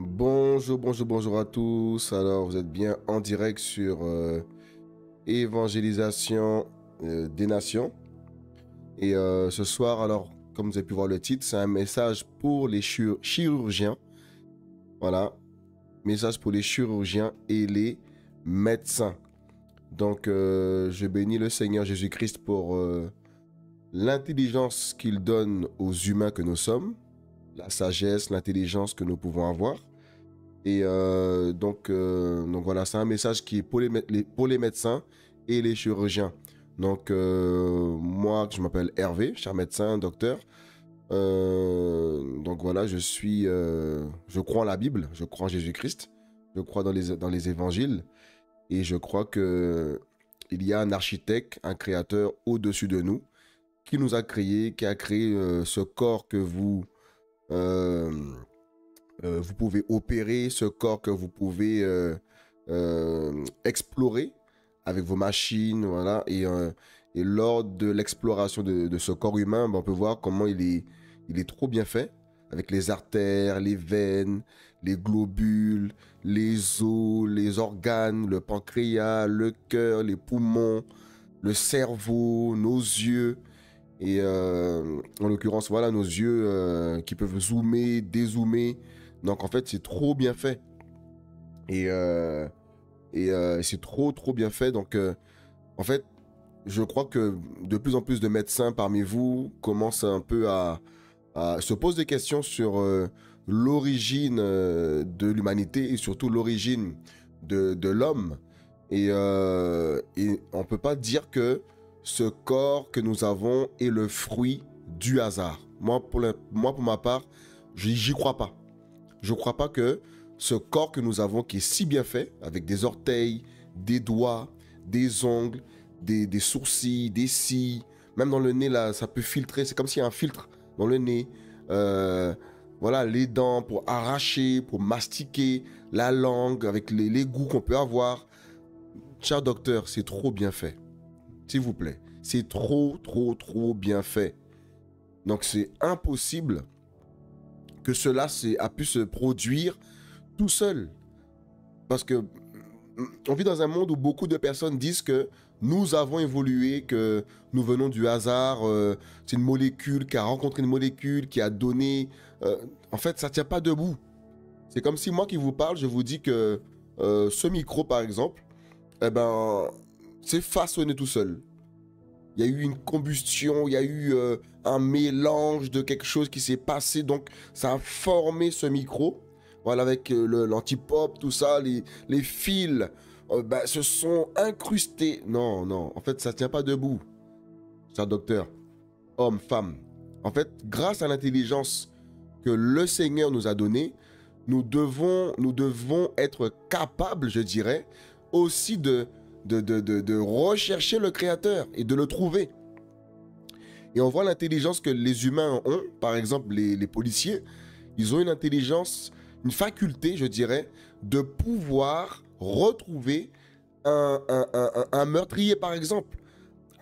Bonjour, bonjour, bonjour à tous. Alors, vous êtes bien en direct sur Évangélisation des Nations. Et ce soir, alors, comme vous avez pu voir le titre, c'est un message pour les chirurgiens. Voilà, message pour les chirurgiens et les médecins. Donc, je bénis le Seigneur Jésus-Christ pour l'intelligence qu'il donne aux humains que nous sommes, la sagesse, l'intelligence que nous pouvons avoir. Et donc voilà, c'est un message qui est pour pour les médecins et les chirurgiens. Donc moi, je m'appelle Hervé, cher médecin, docteur. Donc voilà, je crois en la Bible, je crois en Jésus-Christ, je crois dans les évangiles, et je crois que il y a un architecte, un créateur au-dessus de nous, qui nous a créés, qui a créé ce corps que euh, vous pouvez opérer, ce corps que vous pouvez explorer avec vos machines, voilà. Et lors de l'exploration de ce corps humain, ben, on peut voir comment il est trop bien fait, avec les artères, les veines, les globules, les os, les organes, le pancréas, le cœur, les poumons, le cerveau, nos yeux. Et en l'occurrence, voilà, nos yeux qui peuvent zoomer, dézoomer. Donc en fait, c'est trop bien fait. Et, c'est trop bien fait. Donc en fait, je crois que de plus en plus de médecins parmi vous commencent un peu à se poser des questions sur l'origine de l'humanité et surtout l'origine de l'homme. Et on ne peut pas dire que ce corps que nous avons est le fruit du hasard. Moi, pour ma part, j'y crois pas. Je ne crois pas que ce corps que nous avons, qui est si bien fait, avec des orteils, des doigts, des ongles, des sourcils, des cils, même dans le nez, là, ça peut filtrer, c'est comme s'il y a un filtre dans le nez. Euh, voilà, les dents pour arracher, pour mastiquer, la langue avec les goûts qu'on peut avoir. Cher docteur, c'est trop bien fait. S'il vous plaît. C'est trop bien fait. Donc c'est impossible que cela a pu se produire tout seul. Parce que on vit dans un monde où beaucoup de personnes disent que nous avons évolué, que nous venons du hasard, c'est une molécule qui a rencontré une molécule, qui a donné... en fait, ça ne tient pas debout. C'est comme si moi qui vous parle, je vous dis que ce micro, par exemple, eh ben, c'est façonné tout seul. Il y a eu une combustion, il y a eu un mélange de quelque chose qui s'est passé, donc ça a formé ce micro. Voilà, avec l'anti-pop, tout ça, les fils bah, se sont incrustés. Non, non, en fait, ça ne tient pas debout, cher docteur, homme, femme. En fait, grâce à l'intelligence que le Seigneur nous a donnée, nous devons être capables, je dirais, aussi de rechercher le Créateur et de le trouver. Et on voit l'intelligence que les humains ont, par exemple les policiers, ils ont une intelligence, une faculté, je dirais, de pouvoir retrouver un meurtrier, par exemple,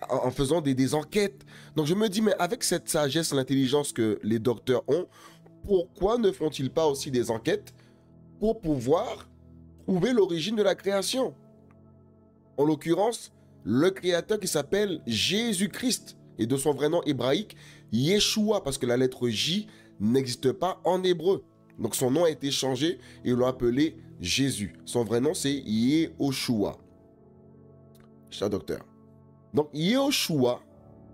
en faisant des enquêtes. Donc je me dis, mais avec cette sagesse, l'intelligence que les docteurs ont, pourquoi ne font-ils pas aussi des enquêtes pour pouvoir trouver l'origine de la création? En l'occurrence, le créateur qui s'appelle Jésus-Christ, et de son vrai nom hébraïque, Yeshua, parce que la lettre J n'existe pas en hébreu. Donc son nom a été changé et ils l'ont appelé Jésus. Son vrai nom, c'est Yehoshua. Cher docteur. Donc Yehoshua,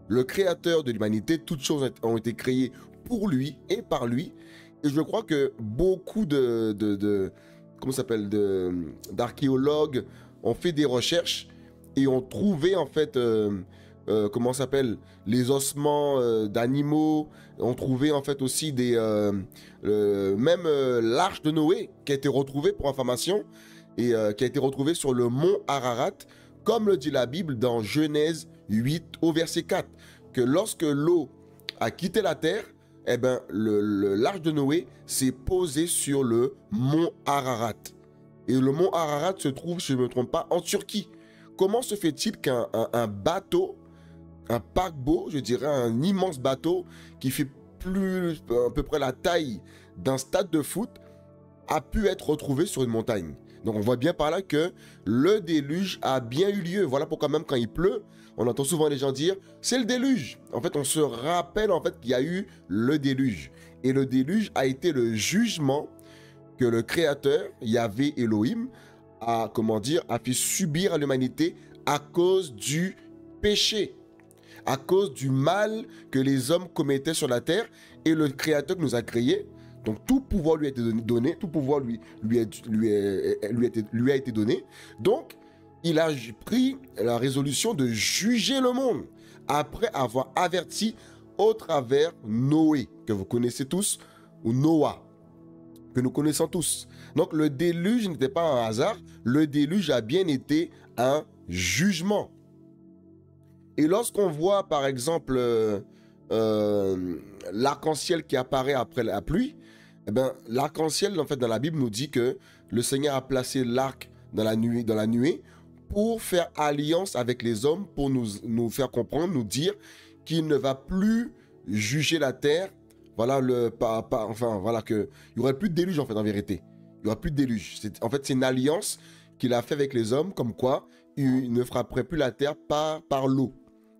le créateur de l'humanité, toutes choses ont été créées pour lui et par lui. Et je crois que beaucoup comment ça s'appelle, d'archéologues ont fait des recherches et ont trouvé en fait comment ça s'appelle, les ossements d'animaux, ont trouvé en fait aussi même l'arche de Noé qui a été retrouvée pour information et qui a été retrouvée sur le mont Ararat, comme le dit la Bible dans Genèse 8 au verset 4, que lorsque l'eau a quitté la terre, eh ben, l'arche de Noé s'est posée sur le mont Ararat. Et le mont Ararat se trouve, si je ne me trompe pas, en Turquie. Comment se fait-il qu'un bateau, un paquebot, je dirais un immense bateau qui fait à peu près la taille d'un stade de foot, a pu être retrouvé sur une montagne. Donc on voit bien par là que le déluge a bien eu lieu. Voilà pourquoi même quand il pleut, on entend souvent les gens dire c'est le déluge. En fait, on se rappelle en fait qu'il y a eu le déluge. Et le déluge a été le jugement que le Créateur, Yahvé Elohim, a, comment dire, a fait subir à l'humanité à cause du péché, à cause du mal que les hommes commettaient sur la terre. Et le Créateur qui nous a créés, donc tout pouvoir lui a été donné, tout pouvoir lui a été donné. Donc, il a pris la résolution de juger le monde après avoir averti au travers Noé, que vous connaissez tous, ou Noah, que nous connaissons tous. Donc le déluge n'était pas un hasard, le déluge a bien été un jugement. Et lorsqu'on voit par exemple l'arc-en-ciel qui apparaît après la pluie, eh ben, l'arc-en-ciel en fait dans la Bible nous dit que le Seigneur a placé l'arc dans la nuée pour faire alliance avec les hommes, pour nous faire comprendre, nous dire qu'il ne va plus juger la terre. Voilà, enfin, voilà, qu'il n'y aurait plus de déluge, en fait, en vérité. Il n'y aura plus de déluge. En fait, c'est une alliance qu'il a fait avec les hommes, comme quoi il ne frapperait plus la terre par l'eau.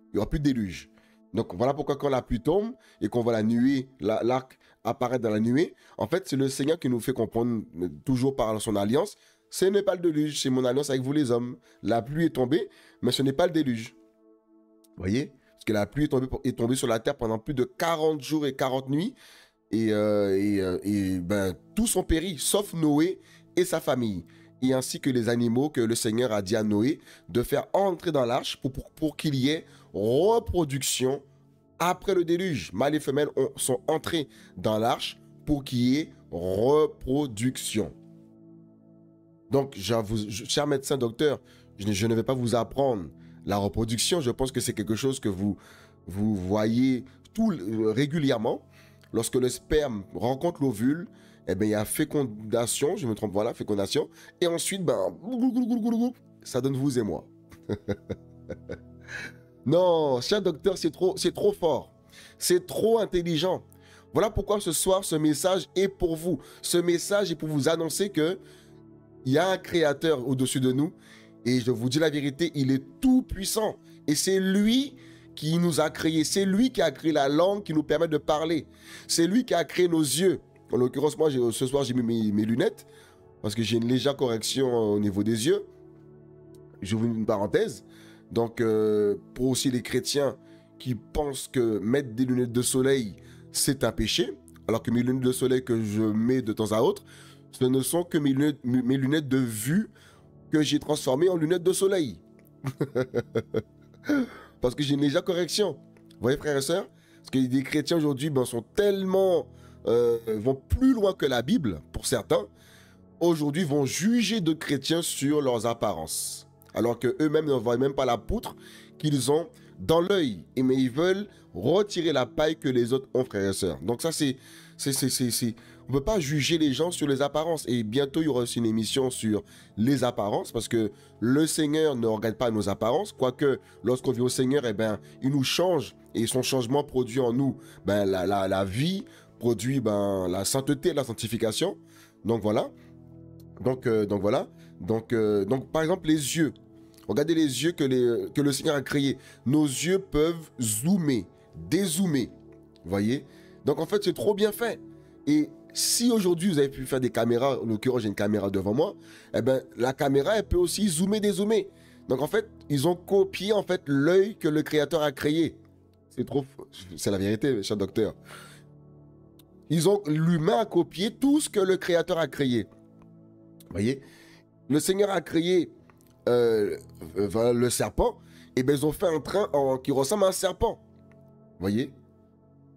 Il n'y aura plus de déluge. Donc, voilà pourquoi quand la pluie tombe et qu'on voit la nuée, l'arc apparaître dans la nuée, en fait, c'est le Seigneur qui nous fait comprendre, toujours par son alliance, ce n'est pas le déluge, c'est mon alliance avec vous les hommes. La pluie est tombée, mais ce n'est pas le déluge. Vous voyez? Parce que la pluie est tombée sur la terre pendant plus de 40 jours et 40 nuits. Et ben, tous ont péri, sauf Noé et sa famille. Et ainsi que les animaux que le Seigneur a dit à Noé de faire entrer dans l'arche pour qu'il y ait reproduction après le déluge. Mâles et femelles sont entrés dans l'arche pour qu'il y ait reproduction. Donc, cher médecin, docteur, je ne vais pas vous apprendre la reproduction. Je pense que c'est quelque chose que vous voyez régulièrement. Lorsque le sperme rencontre l'ovule, eh bien, il y a fécondation, je me trompe, voilà, fécondation. Et ensuite, ben, ça donne vous et moi. Non, cher docteur, c'est trop fort. C'est trop intelligent. Voilà pourquoi ce soir, ce message est pour vous. Ce message est pour vous annoncer que il y a un créateur au-dessus de nous. Et je vous dis la vérité, il est tout puissant. Et c'est lui qui nous a créés. C'est lui qui a créé la langue qui nous permet de parler. C'est lui qui a créé nos yeux. En l'occurrence, moi, ce soir, j'ai mis mes lunettes parce que j'ai une légère correction au niveau des yeux. J'ouvre une parenthèse. Donc, pour aussi les chrétiens qui pensent que mettre des lunettes de soleil, c'est un péché, alors que mes lunettes de soleil que je mets de temps à autre, ce ne sont que mes lunettes de vue que j'ai transformées en lunettes de soleil. Parce que j'ai une légère correction. Vous voyez, frères et sœurs? Parce que les chrétiens aujourd'hui sont tellement... vont plus loin que la Bible, pour certains. Aujourd'hui, vont juger de chrétiens sur leurs apparences. Alors qu'eux-mêmes ne voient même pas la poutre qu'ils ont dans l'œil. Mais ils veulent retirer la paille que les autres ont, frères et sœurs. Donc ça, on ne peut pas juger les gens sur les apparences. Et bientôt, il y aura aussi une émission sur les apparences, parce que le Seigneur ne regarde pas nos apparences, quoique lorsqu'on vit au Seigneur, eh ben, il nous change, et son changement produit en nous la vie, produit la sainteté, la sanctification. Donc voilà. Donc voilà. Donc par exemple, les yeux. Regardez les yeux que le Seigneur a créés. Nos yeux peuvent zoomer, dézoomer. Vous voyez? Donc en fait, c'est trop bien fait. Et si aujourd'hui vous avez pu faire des caméras, en l'occurrence j'ai une caméra devant moi, eh ben la caméra elle peut aussi zoomer, dézoomer. Donc en fait, ils ont copié en fait l'œil que le Créateur a créé. C'est la vérité, cher docteur. L'humain a copié tout ce que le Créateur a créé. Vous voyez? Le Seigneur a créé le serpent, et bien ils ont fait un train qui ressemble à un serpent. Vous voyez?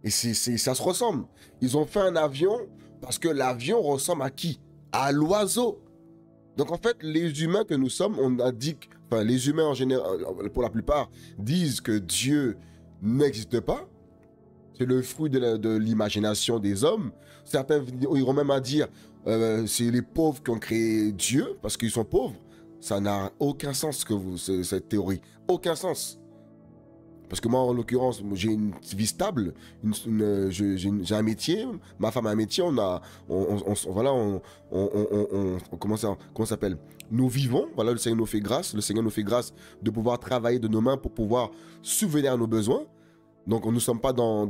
Et ça se ressemble. Ils ont fait un avion parce que l'avion ressemble à qui? À l'oiseau. Donc en fait, les humains que nous sommes, on a dit, enfin les humains en général, pour la plupart, disent que Dieu n'existe pas. C'est le fruit de l'imagination des hommes. Certains iront même à dire, c'est les pauvres qui ont créé Dieu parce qu'ils sont pauvres. Ça n'a aucun sens cette théorie. Aucun sens. Parce que moi, en l'occurrence, j'ai une vie stable, j'ai un métier, ma femme a un métier, voilà, comment ça s'appelle? Nous vivons, voilà, le Seigneur nous fait grâce, de pouvoir travailler de nos mains pour pouvoir subvenir à nos besoins. Donc, nous ne sommes pas dans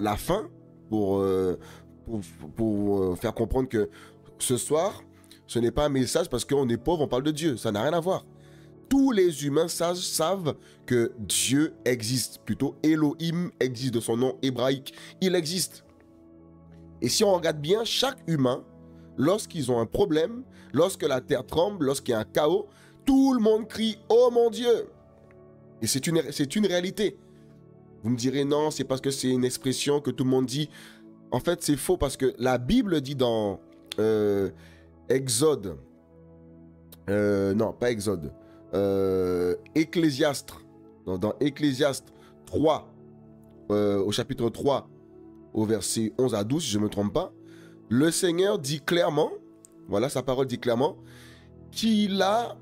la faim pour faire comprendre que ce soir, ce n'est pas un message parce qu'on est pauvre, on parle de Dieu, ça n'a rien à voir. Tous les humains savent que Dieu existe. Plutôt, Elohim existe de son nom hébraïque. Il existe. Et si on regarde bien, chaque humain, lorsqu'ils ont un problème, lorsque la terre tremble, lorsqu'il y a un chaos, tout le monde crie « Oh mon Dieu !» Et c'est une réalité. Vous me direz non, c'est parce que c'est une expression que tout le monde dit. En fait, c'est faux parce que la Bible dit dans Exode, non, pas Exode, Ecclésiaste, dans Ecclésiaste 3, au chapitre 3, au verset 11 à 12, si je ne me trompe pas, le Seigneur dit clairement, voilà, sa parole dit clairement, qu'il a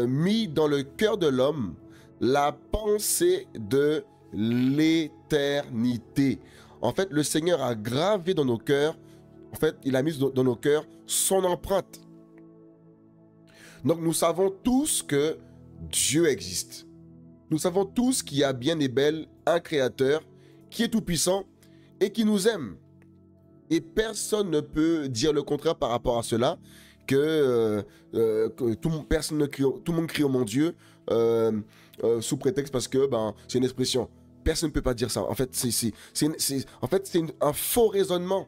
mis dans le cœur de l'homme la pensée de l'éternité. En fait, le Seigneur a gravé dans nos cœurs, en fait, il a mis dans nos cœurs son empreinte. Donc nous savons tous que Dieu existe. Nous savons tous qu'il y a bien et belle un Créateur qui est tout-puissant et qui nous aime. Et personne ne peut dire le contraire par rapport à cela, que tout le monde crie au mon Dieu sous prétexte parce que c'est une expression. Personne ne peut pas dire ça. En fait, c'est un faux raisonnement.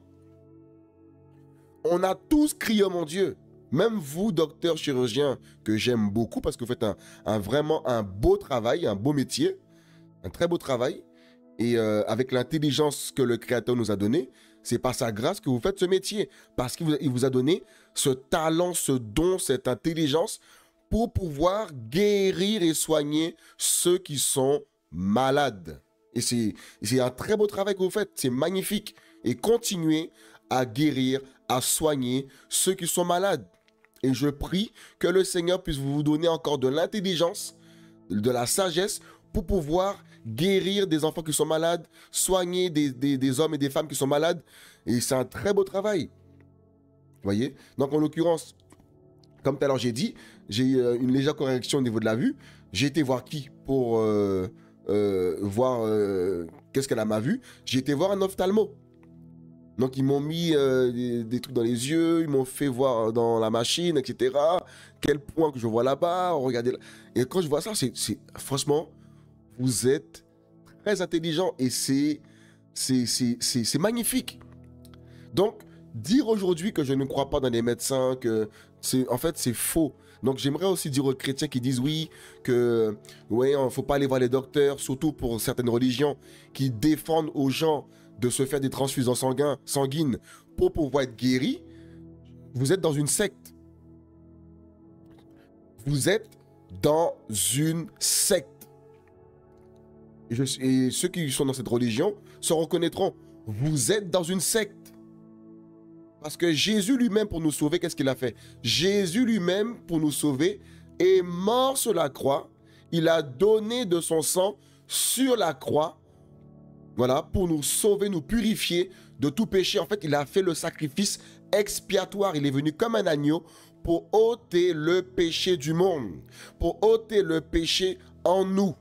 On a tous crié au mon Dieu. Même vous, docteur chirurgien, que j'aime beaucoup parce que vous faites vraiment un beau travail, un beau métier, un très beau travail. Et avec l'intelligence que le Créateur nous a donnée, c'est par sa grâce que vous faites ce métier. Parce qu'il vous a donné ce talent, ce don, cette intelligence pour pouvoir guérir et soigner ceux qui sont malades. Et c'est un très beau travail que vous faites. C'est magnifique. Et continuez à guérir, à soigner ceux qui sont malades. Et je prie que le Seigneur puisse vous donner encore de l'intelligence, de la sagesse pour pouvoir guérir des enfants qui sont malades, soigner des hommes et des femmes qui sont malades. Et c'est un très beau travail. Vous voyez? Donc en l'occurrence, comme tout à l'heure j'ai dit, j'ai une légère correction au niveau de la vue. J'ai été voir qui pour voir qu'est-ce qu'elle a ma vue. J'ai été voir un ophtalmo. Donc ils m'ont mis des trucs dans les yeux, ils m'ont fait voir dans la machine, etc. Quel point que je vois là-bas, regardez là. Et quand je vois ça, franchement, vous êtes très intelligent et c'est magnifique. Donc, dire aujourd'hui que je ne crois pas dans les médecins, en fait, c'est faux. Donc, j'aimerais aussi dire aux chrétiens qui disent oui, que ouais, il ne faut pas aller voir les docteurs, surtout pour certaines religions qui défendent aux gens de se faire des transfusions sanguines pour pouvoir être guéris. Vous êtes dans une secte. Vous êtes dans une secte. Et ceux qui sont dans cette religion se reconnaîtront. Vous êtes dans une secte. Parce que Jésus lui-même, pour nous sauver, qu'est-ce qu'il a fait? Jésus lui-même, pour nous sauver, est mort sur la croix. Il a donné de son sang sur la croix, voilà, pour nous sauver, nous purifier de tout péché. En fait, il a fait le sacrifice expiatoire. Il est venu comme un agneau pour ôter le péché du monde, pour ôter le péché en nous.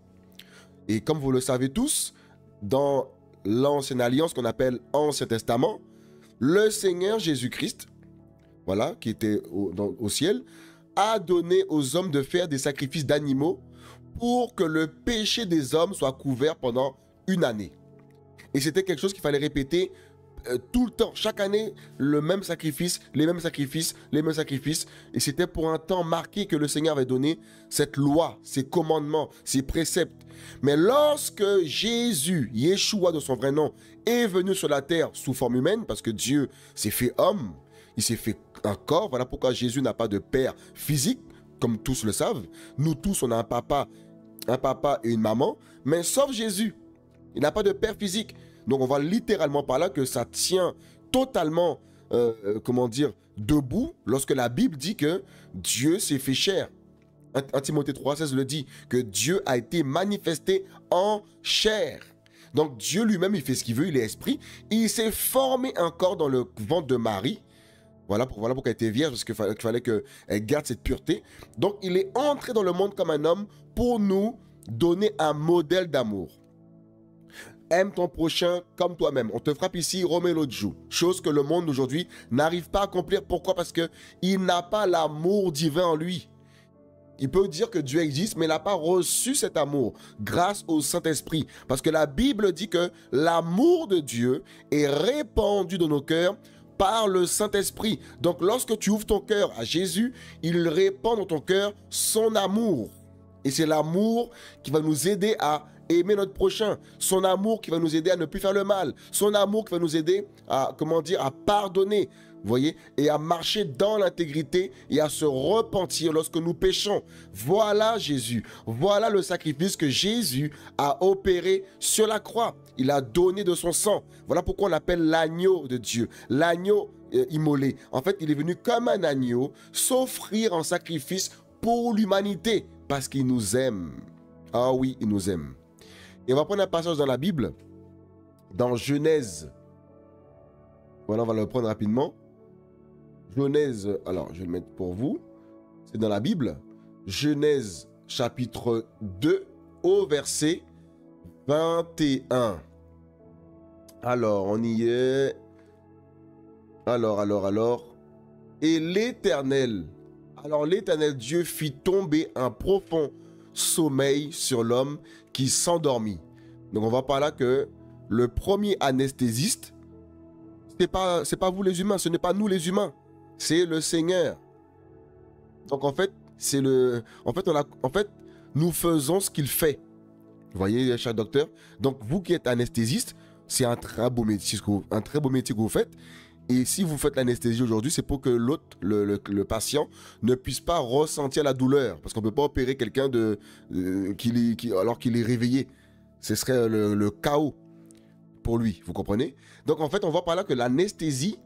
Et comme vous le savez tous, dans l'ancienne alliance qu'on appelle Ancien Testament, le Seigneur Jésus-Christ, voilà, qui était au ciel, a donné aux hommes de faire des sacrifices d'animaux pour que le péché des hommes soit couvert pendant une année. Et c'était quelque chose qu'il fallait répéter tout le temps, chaque année, le même sacrifice, les mêmes sacrifices, les mêmes sacrifices. Et c'était pour un temps marqué que le Seigneur avait donné cette loi, ces commandements, ces préceptes. Mais lorsque Jésus, Yeshua de son vrai nom, est venu sur la terre sous forme humaine, parce que Dieu s'est fait homme, il s'est fait un corps, voilà pourquoi Jésus n'a pas de père physique, comme tous le savent. Nous tous, on a un papa et une maman, mais sauf Jésus, il n'a pas de père physique. Donc on voit littéralement par là que ça tient totalement, comment dire, debout lorsque la Bible dit que Dieu s'est fait chair. 1 Timothée 3,16 le dit, que Dieu a été manifesté en chair. Donc Dieu lui-même, il fait ce qu'il veut, il est esprit. Il s'est formé un corps dans le ventre de Marie. Voilà pourquoi elle était vierge, parce qu'il fallait qu'elle garde cette pureté. Donc il est entré dans le monde comme un homme pour nous donner un modèle d'amour. Aime ton prochain comme toi-même. On te frappe ici, remets l'autre joue. Chose que le monde aujourd'hui n'arrive pas à accomplir. Pourquoi? Parce qu'il n'a pas l'amour divin en lui. Il peut dire que Dieu existe, mais il n'a pas reçu cet amour grâce au Saint-Esprit. Parce que la Bible dit que l'amour de Dieu est répandu dans nos cœurs par le Saint-Esprit. Donc lorsque tu ouvres ton cœur à Jésus, il répand dans ton cœur son amour. Et c'est l'amour qui va nous aider à aimer notre prochain. Son amour qui va nous aider à ne plus faire le mal. Son amour qui va nous aider à, à pardonner. Vous voyez, et à marcher dans l'intégrité et à se repentir lorsque nous péchons. Voilà Jésus. Voilà le sacrifice que Jésus a opéré sur la croix. Il a donné de son sang. Voilà pourquoi on l'appelle l'agneau de Dieu. L'agneau immolé. En fait, il est venu comme un agneau s'offrir en sacrifice pour l'humanité parce qu'il nous aime. Ah oui, il nous aime. Et on va prendre un passage dans la Bible, dans Genèse. Voilà, on va le prendre rapidement. Genèse, alors je vais le mettre pour vous, c'est dans la Bible, Genèse chapitre 2 au verset 21. Alors, on y est. Alors. Et l'Éternel Dieu fit tomber un profond sommeil sur l'homme qui s'endormit. Donc on va par là que le premier anesthésiste, c'est pas vous les humains, ce n'est pas nous les humains. C'est le Seigneur. Donc en fait, nous faisons ce qu'il fait. Vous voyez, cher docteur. Donc vous qui êtes anesthésiste, c'est un très beau métier que vous faites. Et si vous faites l'anesthésie aujourd'hui, c'est pour que l'autre, le patient, ne puisse pas ressentir la douleur. Parce qu'on ne peut pas opérer quelqu'un alors qu'il est réveillé. Ce serait le chaos pour lui, vous comprenez? Donc en fait, on voit par là que l'anesthésie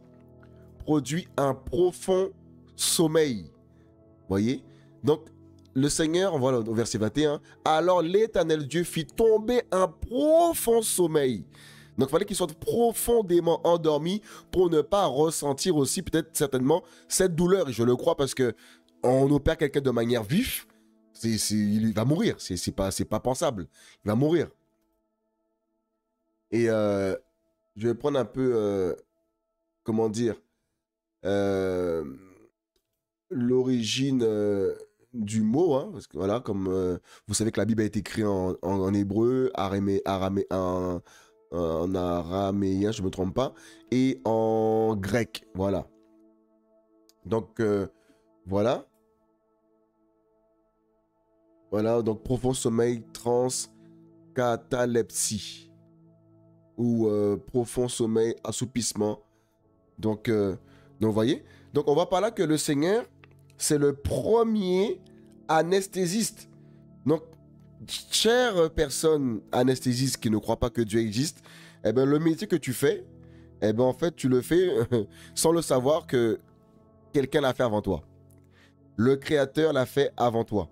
produit un profond sommeil. Vous voyez? Donc, le Seigneur, voilà au verset 21, alors l'Éternel Dieu fit tomber un profond sommeil. Donc, il fallait qu'il soit profondément endormi pour ne pas ressentir aussi, peut-être, certainement, cette douleur. Et je le crois parce que on opère quelqu'un de manière vive, il va mourir. C'est pas pensable. Il va mourir. Et je vais prendre un peu, comment dire, l'origine du mot, hein, parce que voilà, comme vous savez que la Bible a été écrite en hébreu, en araméen, je ne me trompe pas, et en grec, voilà. Donc, voilà. Voilà, donc profond sommeil, transe, catalepsie, ou profond sommeil, assoupissement. Donc, vous voyez, donc on voit par là que le Seigneur, c'est le premier anesthésiste. Donc, chère personne anesthésiste qui ne croit pas que Dieu existe, eh ben, le métier que tu fais, eh ben, en fait, tu le fais sans le savoir que quelqu'un l'a fait avant toi. Le Créateur l'a fait avant toi.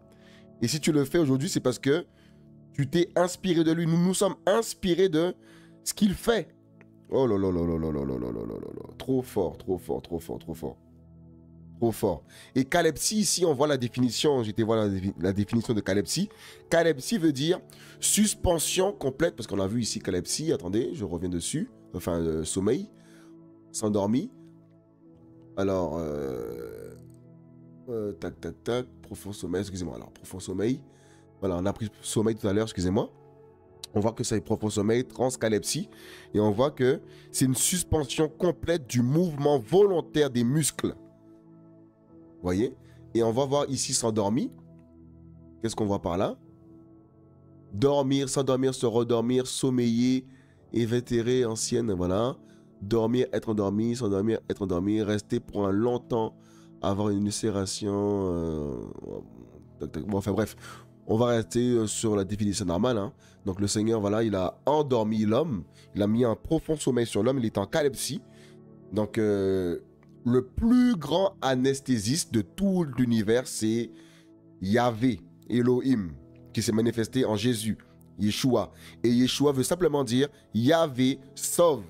Et si tu le fais aujourd'hui, c'est parce que tu t'es inspiré de lui. Nous nous sommes inspirés de ce qu'il fait. Oh là là là là là là là là là là là. Trop fort, trop fort, trop fort, trop fort. Trop fort. Et calepsie, ici, on voit la définition. J'étais voir la définition de calepsie. Calepsie veut dire suspension complète, parce qu'on a vu ici calepsie. Attendez, je reviens dessus. Enfin, sommeil, s'endormi. Alors, tac, profond sommeil, excusez-moi. Alors, profond sommeil. Voilà, on a pris sommeil tout à l'heure, excusez-moi. On voit que c'est profond sommeil, transcalepsie. Et on voit que c'est une suspension complète du mouvement volontaire des muscles. Vous voyez? Et on va voir ici s'endormi. Qu'est-ce qu'on voit par là? Dormir, s'endormir, se redormir, sommeiller, évétérer, ancienne, voilà. Dormir, être endormi, s'endormir, être endormi, rester pour un long temps, avoir une ulcération. Bon, enfin bref, on va rester sur la définition normale. Hein. Donc le Seigneur, voilà, il a endormi l'homme, il a mis un profond sommeil sur l'homme, il est en calepsie. Donc le plus grand anesthésiste de tout l'univers, c'est Yahvé, Elohim, qui s'est manifesté en Jésus, Yeshua. Et Yeshua veut simplement dire Yahvé sauve.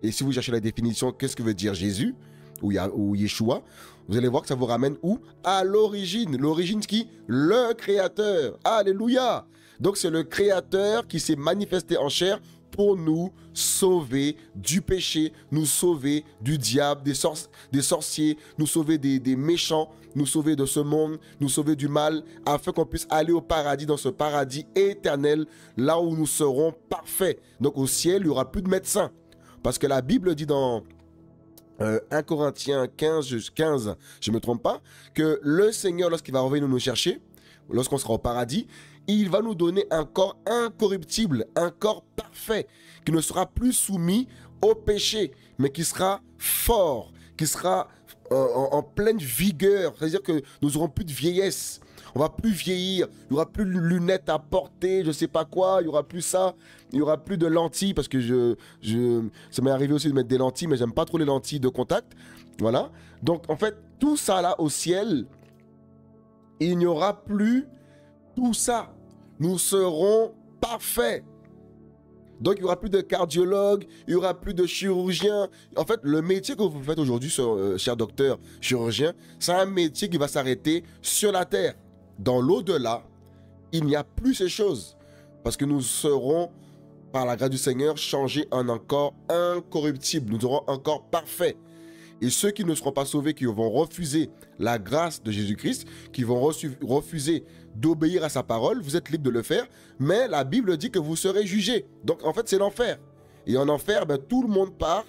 Et si vous cherchez la définition, qu'est-ce que veut dire Jésus ou Yeshua, vous allez voir que ça vous ramène où? À l'origine. L'origine qui? Le Créateur. Alléluia. Donc c'est le Créateur qui s'est manifesté en chair pour nous sauver du péché, nous sauver du diable, des sorciers, nous sauver des méchants, nous sauver de ce monde, nous sauver du mal, afin qu'on puisse aller au paradis, dans ce paradis éternel, là où nous serons parfaits. Donc au ciel, il n'y aura plus de médecins. Parce que la Bible dit dans 1 Corinthiens 15, je ne me trompe pas, que le Seigneur, lorsqu'il va revenir nous chercher, lorsqu'on sera au paradis, il va nous donner un corps incorruptible, un corps parfait, qui ne sera plus soumis au péché, mais qui sera fort, qui sera en pleine vigueur. C'est-à-dire que nous n'aurons plus de vieillesse, on va plus vieillir, il n'y aura plus de lunettes à porter, je ne sais pas quoi, il n'y aura plus ça, il n'y aura plus de lentilles, parce que ça m'est arrivé aussi de mettre des lentilles, mais j'aime pas trop les lentilles de contact. Voilà. Donc en fait, tout ça là au ciel, il n'y aura plus tout ça. Nous serons parfaits. Donc, il n'y aura plus de cardiologue, il n'y aura plus de chirurgien. En fait, le métier que vous faites aujourd'hui, cher docteur, chirurgien, c'est un métier qui va s'arrêter sur la terre. Dans l'au-delà, il n'y a plus ces choses. Parce que nous serons, par la grâce du Seigneur, changés en un corps incorruptible. Nous aurons un corps parfait. Et ceux qui ne seront pas sauvés, qui vont refuser la grâce de Jésus-Christ, qui vont refuser d'obéir à sa parole, vous êtes libre de le faire, mais la Bible dit que vous serez jugés. Donc en fait, c'est l'enfer. Et en enfer, ben, tout le monde part.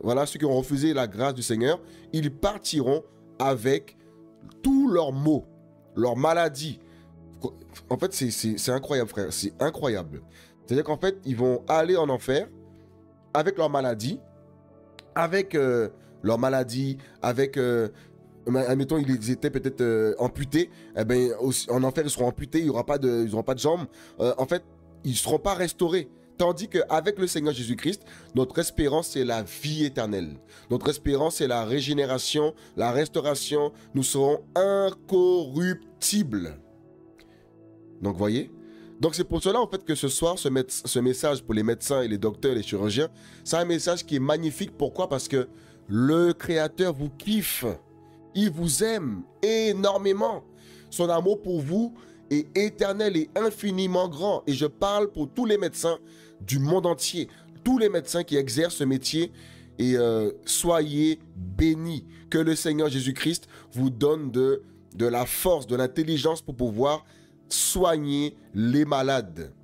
Voilà, ceux qui ont refusé la grâce du Seigneur, ils partiront avec tous leurs maux, leurs maladies. En fait, c'est incroyable, frère. C'est incroyable. C'est-à-dire qu'en fait, ils vont aller en enfer avec leurs maladies, avec leurs maladies, avec... admettons, ils étaient peut-être amputés, eh ben, en enfer, ils seront amputés, ils n'auront pas de jambes. En fait, ils ne seront pas restaurés. Tandis qu'avec le Seigneur Jésus-Christ, notre espérance, c'est la vie éternelle. Notre espérance, c'est la régénération, la restauration. Nous serons incorruptibles. Donc, voyez? Donc, c'est pour cela, en fait, que ce soir, ce message pour les médecins et les docteurs et les chirurgiens, c'est un message qui est magnifique. Pourquoi? Parce que le Créateur vous kiffe. Il vous aime énormément. Son amour pour vous est éternel et infiniment grand. Et je parle pour tous les médecins du monde entier, tous les médecins qui exercent ce métier. Et soyez bénis. Que le Seigneur Jésus-Christ vous donne de la force, de l'intelligence pour pouvoir soigner les malades.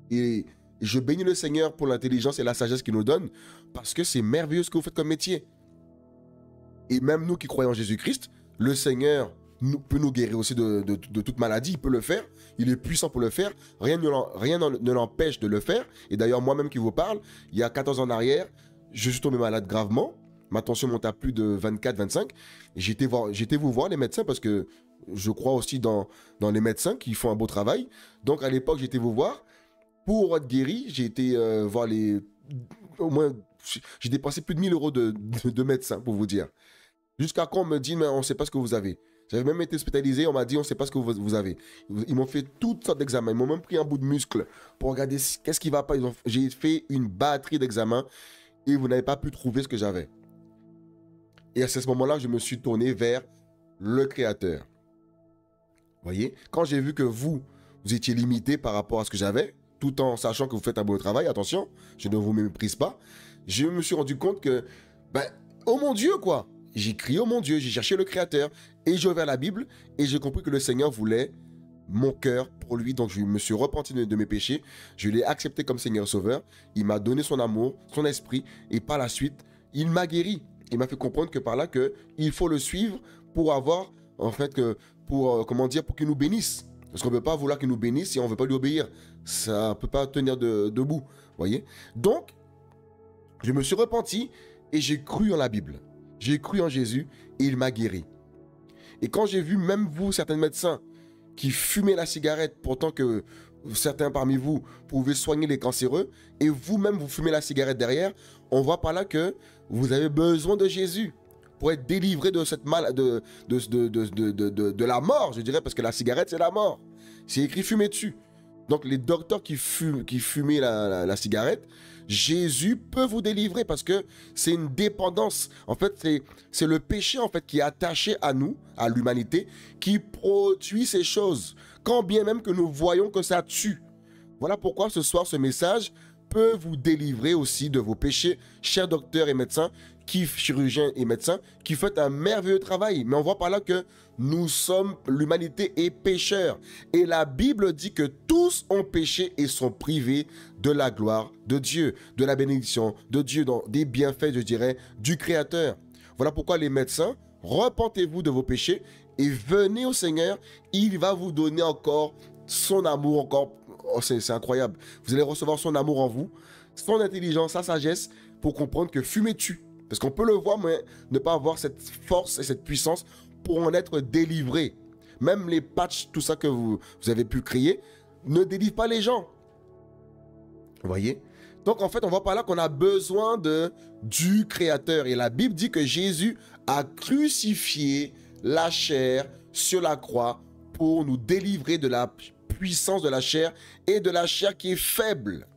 Et je bénis le Seigneur pour l'intelligence et la sagesse qu'il nous donne, parce que c'est merveilleux ce que vous faites comme métier. Et même nous qui croyons en Jésus-Christ, le Seigneur peut nous guérir aussi de toute maladie. Il peut le faire. Il est puissant pour le faire. Rien ne l'empêche de le faire. Et d'ailleurs, moi-même qui vous parle, il y a 14 ans en arrière, je suis tombé malade gravement. Ma tension monte à plus de 24, 25. J'étais vous voir les médecins parce que je crois aussi dans les médecins qui font un beau travail. Donc à l'époque, j'étais vous voir. Pour être guéri, j'ai été voir au moins, j'ai dépensé plus de 1000 € de médecins, pour vous dire. Jusqu'à quand on me dit, mais on ne sait pas ce que vous avez. J'avais même été hospitalisé, on m'a dit, on ne sait pas ce que vous avez. Ils m'ont fait toutes sortes d'examens. Ils m'ont même pris un bout de muscle pour regarder qu'est-ce qui ne va pas. J'ai fait une batterie d'examens et vous n'avez pas pu trouver ce que j'avais. Et à ce moment-là, je me suis tourné vers le Créateur. Vous voyez, quand j'ai vu que vous étiez limité par rapport à ce que j'avais, tout en sachant que vous faites un beau travail, attention, je ne vous méprise pas, je me suis rendu compte que, oh mon Dieu, quoi. J'ai crié, oh mon Dieu, j'ai cherché le Créateur, et j'ai ouvert la Bible, et j'ai compris que le Seigneur voulait mon cœur pour lui, donc je me suis repenti de mes péchés, je l'ai accepté comme Seigneur Sauveur, il m'a donné son amour, son esprit, et par la suite, il m'a guéri. Il m'a fait comprendre que par là, il faut le suivre pour avoir, en fait, pour qu'il nous bénisse. Parce qu'on ne peut pas vouloir qu'il nous bénisse si on ne veut pas lui obéir. Ça ne peut pas tenir debout, voyez. Donc, je me suis repenti et j'ai cru en la Bible. J'ai cru en Jésus et il m'a guéri. Et quand j'ai vu, même vous, certains médecins, qui fumaient la cigarette, pourtant que certains parmi vous pouvaient soigner les cancéreux, et vous-même, vous fumez la cigarette derrière, on voit par là que vous avez besoin de Jésus pour être délivré de cette de la mort, je dirais, parce que la cigarette, c'est la mort. C'est écrit fumer dessus. Donc, les docteurs qui fumaient la cigarette, Jésus peut vous délivrer parce que c'est une dépendance. En fait, c'est le péché en fait qui est attaché à nous, à l'humanité, qui produit ces choses. Quand bien même que nous voyons que ça tue. Voilà pourquoi ce soir, ce message peut vous délivrer aussi de vos péchés, chers docteurs et médecins, chirurgiens et médecins, qui font un merveilleux travail. Mais on voit par là que l'humanité est pécheur. Et la Bible dit que tous ont péché et sont privés de la gloire de Dieu, de la bénédiction de Dieu, des bienfaits, je dirais, du Créateur. Voilà pourquoi les médecins, repentez-vous de vos péchés et venez au Seigneur. Il va vous donner encore son amour, encore. Oh, c'est incroyable. Vous allez recevoir son amour en vous, son intelligence, sa sagesse, pour comprendre que fumer tue. Parce qu'on peut le voir, mais ne pas avoir cette force et cette puissance pour en être délivré. Même les patchs, tout ça que vous avez pu créer, ne délivrent pas les gens. Vous voyez? Donc en fait, on voit par là qu'on a besoin du Créateur. Et la Bible dit que Jésus a crucifié la chair sur la croix pour nous délivrer de la puissance de la chair et de la chair qui est faible.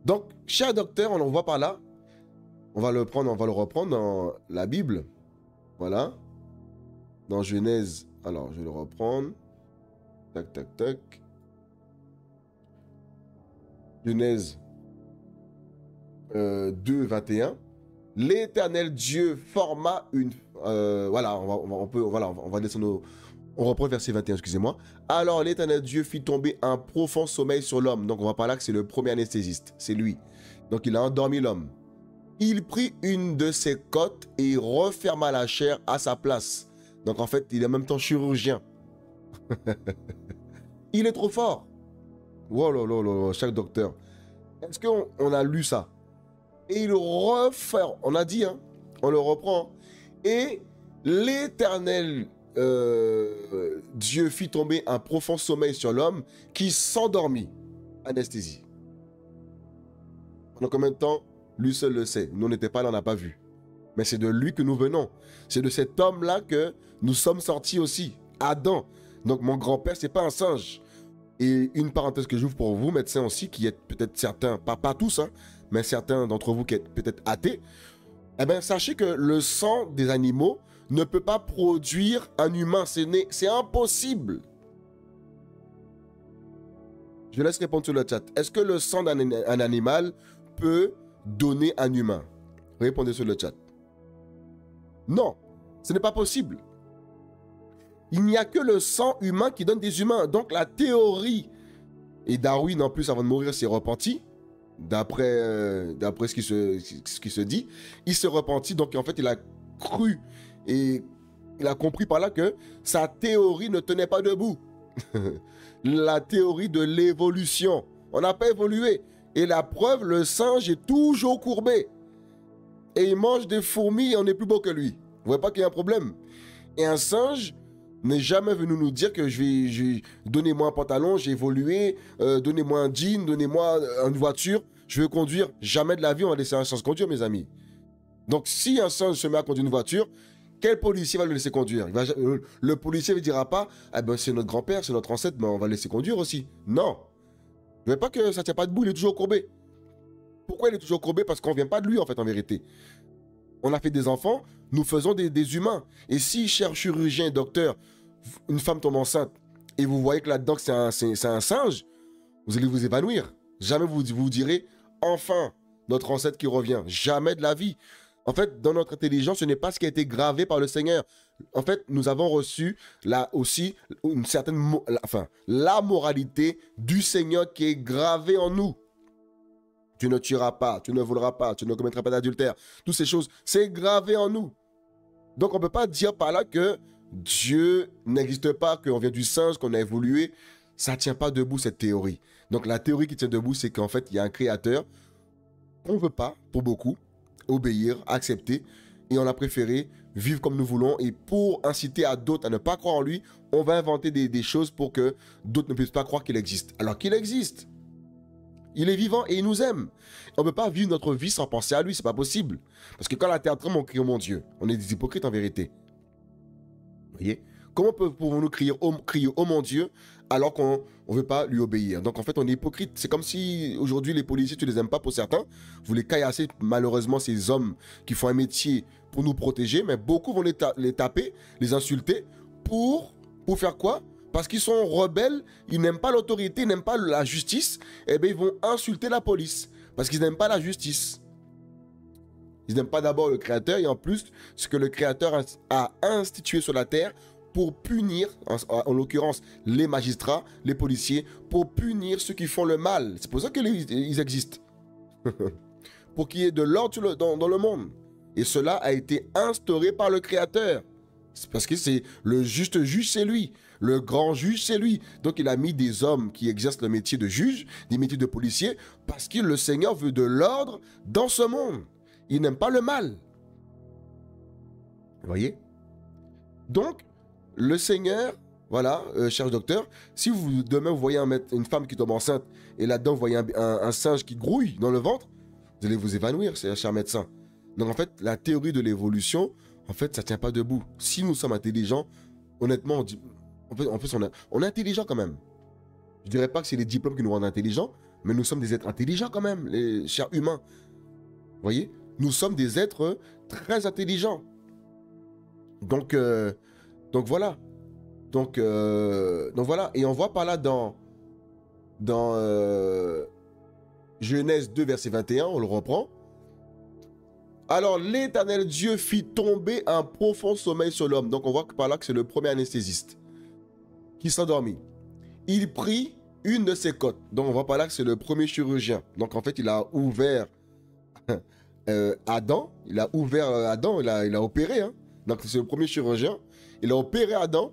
Donc, cher docteur, on en voit par là. On va le reprendre dans la Bible. Voilà. Dans Genèse. Alors, je vais le reprendre. Tac, tac, tac. Genèse 2, 21. L'Éternel Dieu forma une... voilà, on va descendre on reprend le verset 21, excusez-moi. Alors l'Éternel Dieu fit tomber un profond sommeil sur l'homme. Donc on va par là que c'est le premier anesthésiste, c'est lui. Donc il a endormi l'homme. Il prit une de ses côtes et referma la chair à sa place. Donc en fait, il est en même temps chirurgien. Il est trop fort. Oh là là là, chaque docteur. Est-ce qu'on a lu ça? Et il referme, on a dit, hein, on le reprend. Et l'Éternel Dieu fit tomber un profond sommeil sur l'homme qui s'endormit. Anesthésie. Pendant combien de temps? Lui seul le sait. Nous n'étions pas là, on n'a pas vu. Mais c'est de lui que nous venons. C'est de cet homme-là que nous sommes sortis aussi. Adam. Donc mon grand-père, c'est pas un singe. Et une parenthèse que j'ouvre pour vous, médecins aussi, qui êtes peut-être certains, pas tous, hein, mais certains d'entre vous qui êtes peut-être athées, eh bien, sachez que le sang des animaux ne peut pas produire un humain. C'est impossible. Je laisse répondre sur le chat. Est-ce que le sang d'un animal peut donner un humain? Répondez sur le chat. Non, ce n'est pas possible. Il n'y a que le sang humain qui donne des humains. Donc la théorie, et Darwin en plus avant de mourir s'est repenti, d'après ce qui se dit, il s'est repenti, donc en fait il a cru et il a compris par là que sa théorie ne tenait pas debout. La théorie de l'évolution. On n'a pas évolué. Et la preuve, le singe est toujours courbé. Et il mange des fourmis et on est plus beau que lui. Vous voyez pas qu'il y a un problème? Et un singe n'est jamais venu nous dire que donnez-moi un pantalon, j'ai évolué, donnez-moi un jean, donnez-moi une voiture, je veux conduire. Jamais de la vie, on va laisser un singe conduire, mes amis. Donc, si un singe se met à conduire une voiture, quel policier va le laisser conduire? Le policier ne dira pas, eh ben, c'est notre grand-père, c'est notre ancêtre, mais on va le laisser conduire aussi. Non. Je ne veux pas que ça ne tient pas debout, il est toujours courbé. Pourquoi il est toujours courbé? Parce qu'on ne vient pas de lui, en fait, en vérité. On a fait des enfants, nous faisons des humains. Et si, cher chirurgien, docteur, une femme tombe enceinte, et vous voyez que là-dedans, c'est un singe, vous allez vous évanouir. Jamais vous vous direz, enfin, notre ancêtre qui revient. Jamais de la vie. En fait, dans notre intelligence, ce n'est pas ce qui a été gravé par le Seigneur. En fait, nous avons reçu là aussi une certaine, la moralité du Seigneur qui est gravée en nous. Tu ne tueras pas, tu ne voleras pas, tu ne commettras pas d'adultère. Toutes ces choses, c'est gravé en nous. Donc, on ne peut pas dire par là que Dieu n'existe pas, qu'on vient du singe, qu'on a évolué. Ça ne tient pas debout, cette théorie. Donc, la théorie qui tient debout, c'est qu'en fait, il y a un créateur qu'on ne veut pas, pour beaucoup, obéir, accepter, et on a préféré vivre comme nous voulons, et pour inciter à d'autres à ne pas croire en lui, on va inventer des choses pour que d'autres ne puissent pas croire qu'il existe, alors qu'il existe. Il est vivant et il nous aime. On ne peut pas vivre notre vie sans penser à lui, c'est pas possible. Parce que quand la terre tremble, on crie oh mon Dieu. On est des hypocrites en vérité. Vous voyez? Comment pouvons-nous crier oh mon Dieu alors qu'on ne veut pas lui obéir? Donc en fait, on est hypocrite. C'est comme si aujourd'hui les policiers, tu les aimes pas pour certains. Vous les caillassez malheureusement ces hommes qui font un métier pour nous protéger, mais beaucoup vont les taper, les insulter pour faire quoi? Parce qu'ils sont rebelles, ils n'aiment pas l'autorité, ils n'aiment pas la justice, et bien ils vont insulter la police parce qu'ils n'aiment pas la justice. Ils n'aiment pas d'abord le Créateur et en plus ce que le Créateur a institué sur la terre pour punir, en l'occurrence les magistrats, les policiers, pour punir ceux qui font le mal. C'est pour ça qu'ils existent. Pour qu'il y ait de l'ordre dans le monde. Et cela a été instauré par le Créateur. C'est parce que c'est le juste juge, c'est lui. Le grand juge, c'est lui. Donc il a mis des hommes qui exercent le métier de juge, des métiers de policier, parce que le Seigneur veut de l'ordre dans ce monde. Il n'aime pas le mal. Vous voyez? Donc, le Seigneur, voilà, cher docteur, si vous demain vous voyez une femme qui tombe enceinte et là-dedans vous voyez un singe qui grouille dans le ventre, vous allez vous évanouir, cher médecin. Donc en fait, la théorie de l'évolution, en fait, ça ne tient pas debout. Si nous sommes intelligents, honnêtement, on est intelligent quand même. Je ne dirais pas que c'est les diplômes qui nous rendent intelligents, mais nous sommes des êtres intelligents quand même, les chers humains. Vous voyez? Nous sommes des êtres très intelligents. Donc voilà. Donc voilà. Et on voit par là dans Genèse 2, verset 21, on le reprend. Alors l'Éternel Dieu fit tomber un profond sommeil sur l'homme. Donc on voit par là que c'est le premier anesthésiste qui s'endormit. Il prit une de ses côtes. Donc on voit par là que c'est le premier chirurgien. Donc en fait il a ouvert Adam. Il a ouvert Adam, il a opéré. Hein. Donc c'est le premier chirurgien. Il a opéré Adam.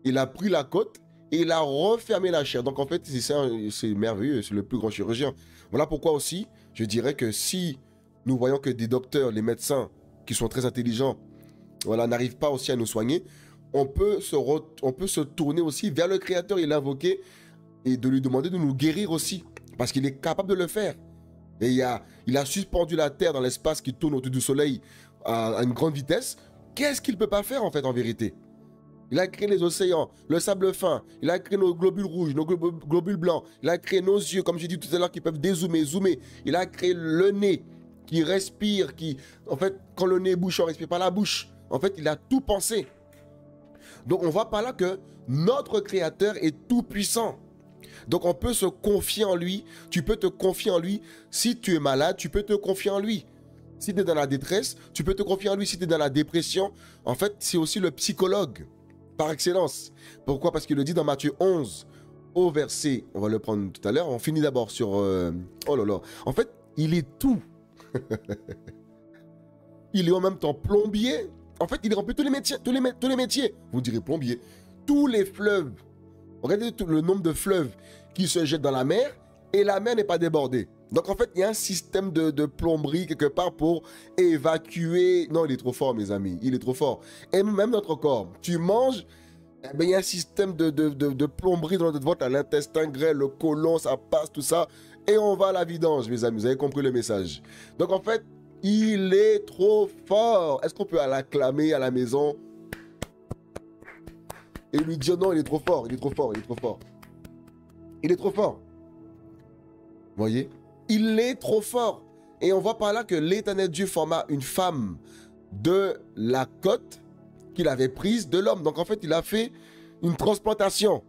Il a pris la côte et il a refermé la chair. Donc en fait c'est merveilleux. C'est le plus grand chirurgien. Voilà pourquoi aussi je dirais que si nous voyons que des docteurs, les médecins qui sont très intelligents, voilà, n'arrivent pas aussi à nous soigner, on peut se tourner aussi vers le Créateur et l'invoquer et de lui demander de nous guérir aussi. Parce qu'il est capable de le faire. Et il a suspendu la Terre dans l'espace qui tourne autour du Soleil à une grande vitesse. Qu'est-ce qu'il ne peut pas faire en fait en vérité? Il a créé les océans, le sable fin, il a créé nos globules rouges, nos globules blancs, il a créé nos yeux, comme j'ai dit tout à l'heure, qui peuvent dézoomer, zoomer. Il a créé le nez qui respire, en fait, quand le nez bouche, on ne respire pas la bouche. En fait, il a tout pensé. Donc, on voit par là que notre Créateur est tout puissant. Donc, on peut se confier en lui. Tu peux te confier en lui. Si tu es malade, tu peux te confier en lui. Si tu es dans la détresse, tu peux te confier en lui. Si tu es dans la dépression, en fait, c'est aussi le psychologue par excellence. Pourquoi? Parce qu'il le dit dans Matthieu 11, au verset, on va le prendre tout à l'heure. On finit d'abord sur... oh là là. En fait, il est tout. Il est en même temps plombier. En fait, il remplit tous les métiers. Tous les métiers. Vous direz plombier. Tous les fleuves. Regardez le nombre de fleuves qui se jettent dans la mer et la mer n'est pas débordée. Donc en fait, il y a un système de plomberie quelque part pour évacuer. Non, il est trop fort, mes amis. Il est trop fort. Et même notre corps. Tu manges, eh bien, il y a un système de plomberie dans notre ventre, à l'intestin grêle, le côlon, ça passe, tout ça. Et on va à la vidange, mes amis. Vous avez compris le message. Donc en fait, il est trop fort. Est-ce qu'on peut l'acclamer à la maison et lui dire non, il est trop fort, il est trop fort, il est trop fort. Il est trop fort. Vous voyez? Il est trop fort. Et on voit par là que l'Éternel Dieu forma une femme de la côte qu'il avait prise de l'homme. Donc en fait, il a fait une transplantation.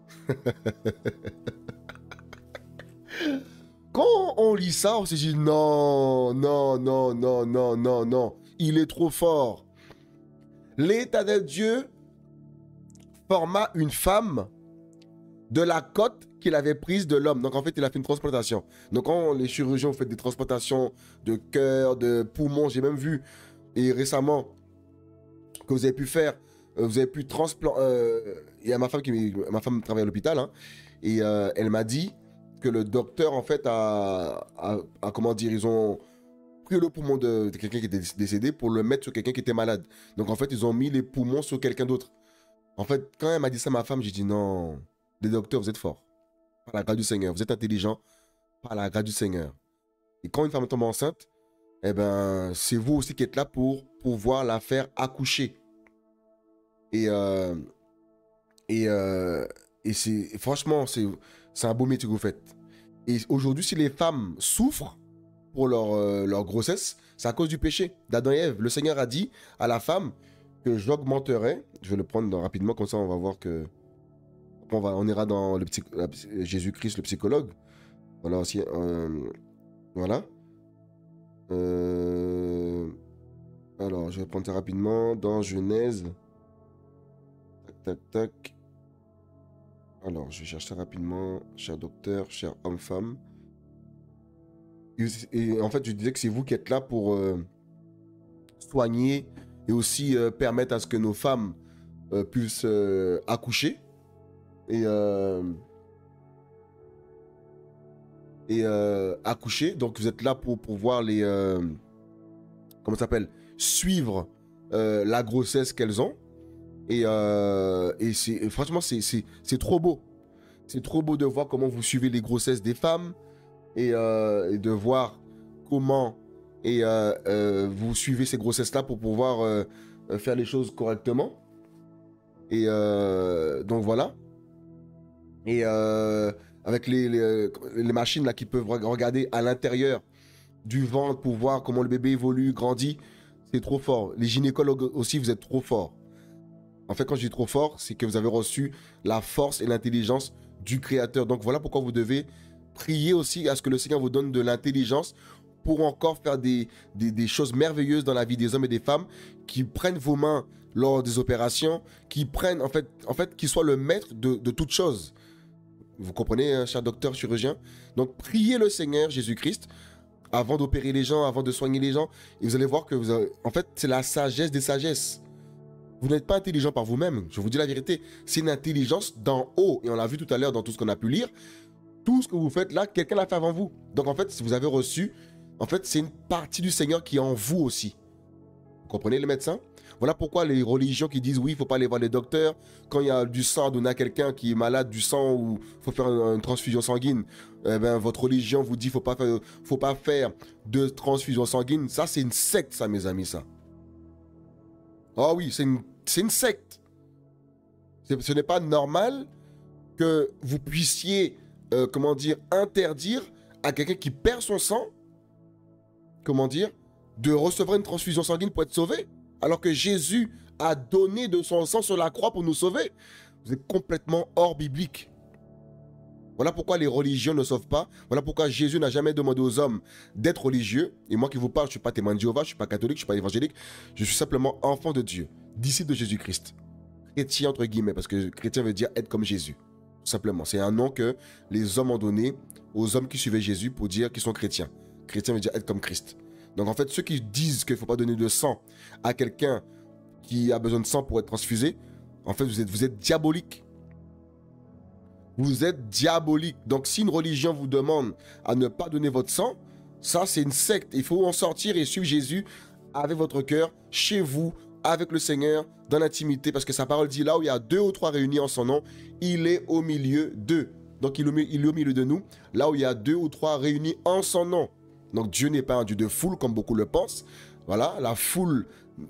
Quand on lit ça, on se dit non, non, non, non, non, non, non. Il est trop fort. L'Éternel Dieu forma une femme de la côte qu'il avait prise de l'homme. Donc en fait, il a fait une transplantation. Donc quand les chirurgiens ont fait des transplantations de cœur, de poumons, j'ai même vu, et récemment, que vous avez pu faire, vous avez pu transplanter... Il y a ma femme travaille à l'hôpital, hein, et elle m'a dit que le docteur, en fait, a comment dire, ils ont pris le poumon de quelqu'un qui était décédé pour le mettre sur quelqu'un qui était malade. Donc en fait, ils ont mis les poumons sur quelqu'un d'autre. En fait, quand elle m'a dit ça, ma femme, j'ai dit non, les docteurs, vous êtes forts. Par la grâce du Seigneur, vous êtes intelligents. par la grâce du Seigneur. Et quand une femme tombe enceinte, eh ben, c'est vous aussi qui êtes là pour pouvoir la faire accoucher. Et, et, euh, et franchement, c'est un beau métier que vous faites. Et aujourd'hui, si les femmes souffrent pour leur grossesse, c'est à cause du péché d'Adam et Ève. Le Seigneur a dit à la femme que j'augmenterai. Je vais le prendre rapidement, comme ça on va voir que... on ira dans Jésus-Christ, le psychologue. Voilà aussi. Voilà. Alors, je vais prendre ça rapidement. Dans Genèse. Tac, tac, tac. Alors, je vais chercher ça rapidement. Cher docteur, cher homme-femme. Et en fait, je disais que c'est vous qui êtes là pour soigner et aussi permettre à ce que nos femmes puissent accoucher. Et accoucher. Donc, vous êtes là pour pouvoir les... comment ça s'appelle, suivre la grossesse qu'elles ont. Et franchement, c'est trop beau. C'est trop beau de voir comment vous suivez les grossesses des femmes et de voir comment vous suivez ces grossesses-là pour pouvoir faire les choses correctement. Et donc voilà. Et avec les machines là qui peuvent regarder à l'intérieur du ventre pour voir comment le bébé évolue, grandit, c'est trop fort. Les gynécologues aussi, vous êtes trop forts. En fait, quand je dis trop fort, c'est que vous avez reçu la force et l'intelligence du Créateur. Donc voilà pourquoi vous devez prier aussi à ce que le Seigneur vous donne de l'intelligence pour encore faire des choses merveilleuses dans la vie des hommes et des femmes qui prennent vos mains lors des opérations, qui prennent, en fait, qui soient le maître de toutes choses. Vous comprenez, cher docteur chirurgien? Donc priez le Seigneur Jésus-Christ avant d'opérer les gens, avant de soigner les gens. Et vous allez voir que en fait, c'est la sagesse des sagesses. Vous n'êtes pas intelligent par vous-même, je vous dis la vérité. C'est une intelligence d'en haut. Et on l'a vu tout à l'heure dans tout ce qu'on a pu lire. Tout ce que vous faites là, quelqu'un l'a fait avant vous. Donc en fait, si vous avez reçu, en fait, c'est une partie du Seigneur qui est en vous aussi. Vous comprenez les médecins? Voilà pourquoi les religions qui disent oui, il ne faut pas aller voir les docteurs. Quand il y a du sang à donner à quelqu'un qui est malade, du sang ou il faut faire une transfusion sanguine, eh ben, votre religion vous dit qu'il ne faut pas faire de transfusion sanguine. Ça, c'est une secte, ça, mes amis, ça. Oh oui, c'est une secte. Ce n'est pas normal que vous puissiez, comment dire, interdire à quelqu'un qui perd son sang, comment dire, de recevoir une transfusion sanguine pour être sauvé, alors que Jésus a donné de son sang sur la croix pour nous sauver. Vous êtes complètement hors biblique. Voilà pourquoi les religions ne sauvent pas. Voilà pourquoi Jésus n'a jamais demandé aux hommes d'être religieux. Et moi qui vous parle, je ne suis pas témoin de Jéhovah, je ne suis pas catholique, je ne suis pas évangélique. Je suis simplement enfant de Dieu, disciple de Jésus-Christ. Chrétien entre guillemets, parce que chrétien veut dire être comme Jésus. Tout simplement. C'est un nom que les hommes ont donné aux hommes qui suivaient Jésus pour dire qu'ils sont chrétiens. Chrétien veut dire être comme Christ. Donc en fait, ceux qui disent qu'il ne faut pas donner de sang à quelqu'un qui a besoin de sang pour être transfusé, en fait, vous êtes diabolique. Vous êtes diabolique. Donc si une religion vous demande à ne pas donner votre sang, ça c'est une secte. Il faut en sortir et suivre Jésus avec votre cœur, chez vous, avec le Seigneur, dans l'intimité. Parce que sa parole dit là où il y a 2 ou 3 réunis en son nom, il est au milieu d'eux. Donc il est au milieu de nous, là où il y a 2 ou 3 réunis en son nom. Donc Dieu n'est pas un Dieu de foule comme beaucoup le pensent. Voilà, la foule,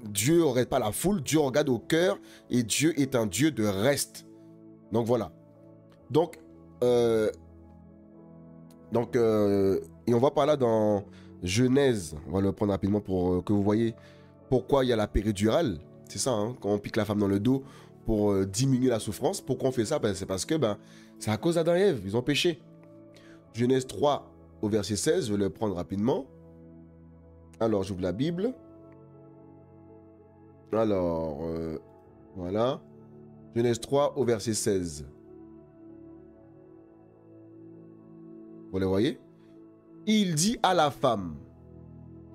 Dieu ne regarde pas la foule, Dieu regarde au cœur et Dieu est un Dieu de reste. Donc voilà. Donc, et on va par là dans Genèse, on va le prendre rapidement pour que vous voyez pourquoi il y a la péridurale. C'est ça, hein, quand on pique la femme dans le dos pour diminuer la souffrance. Pourquoi on fait ça? Ben, c'est parce que c'est à cause d'Adam et Ève, ils ont péché. Genèse 3 au verset 16, je vais le prendre rapidement. Alors, j'ouvre la Bible. Alors, voilà. Genèse 3 au verset 16. Vous le voyez? Il dit à la femme,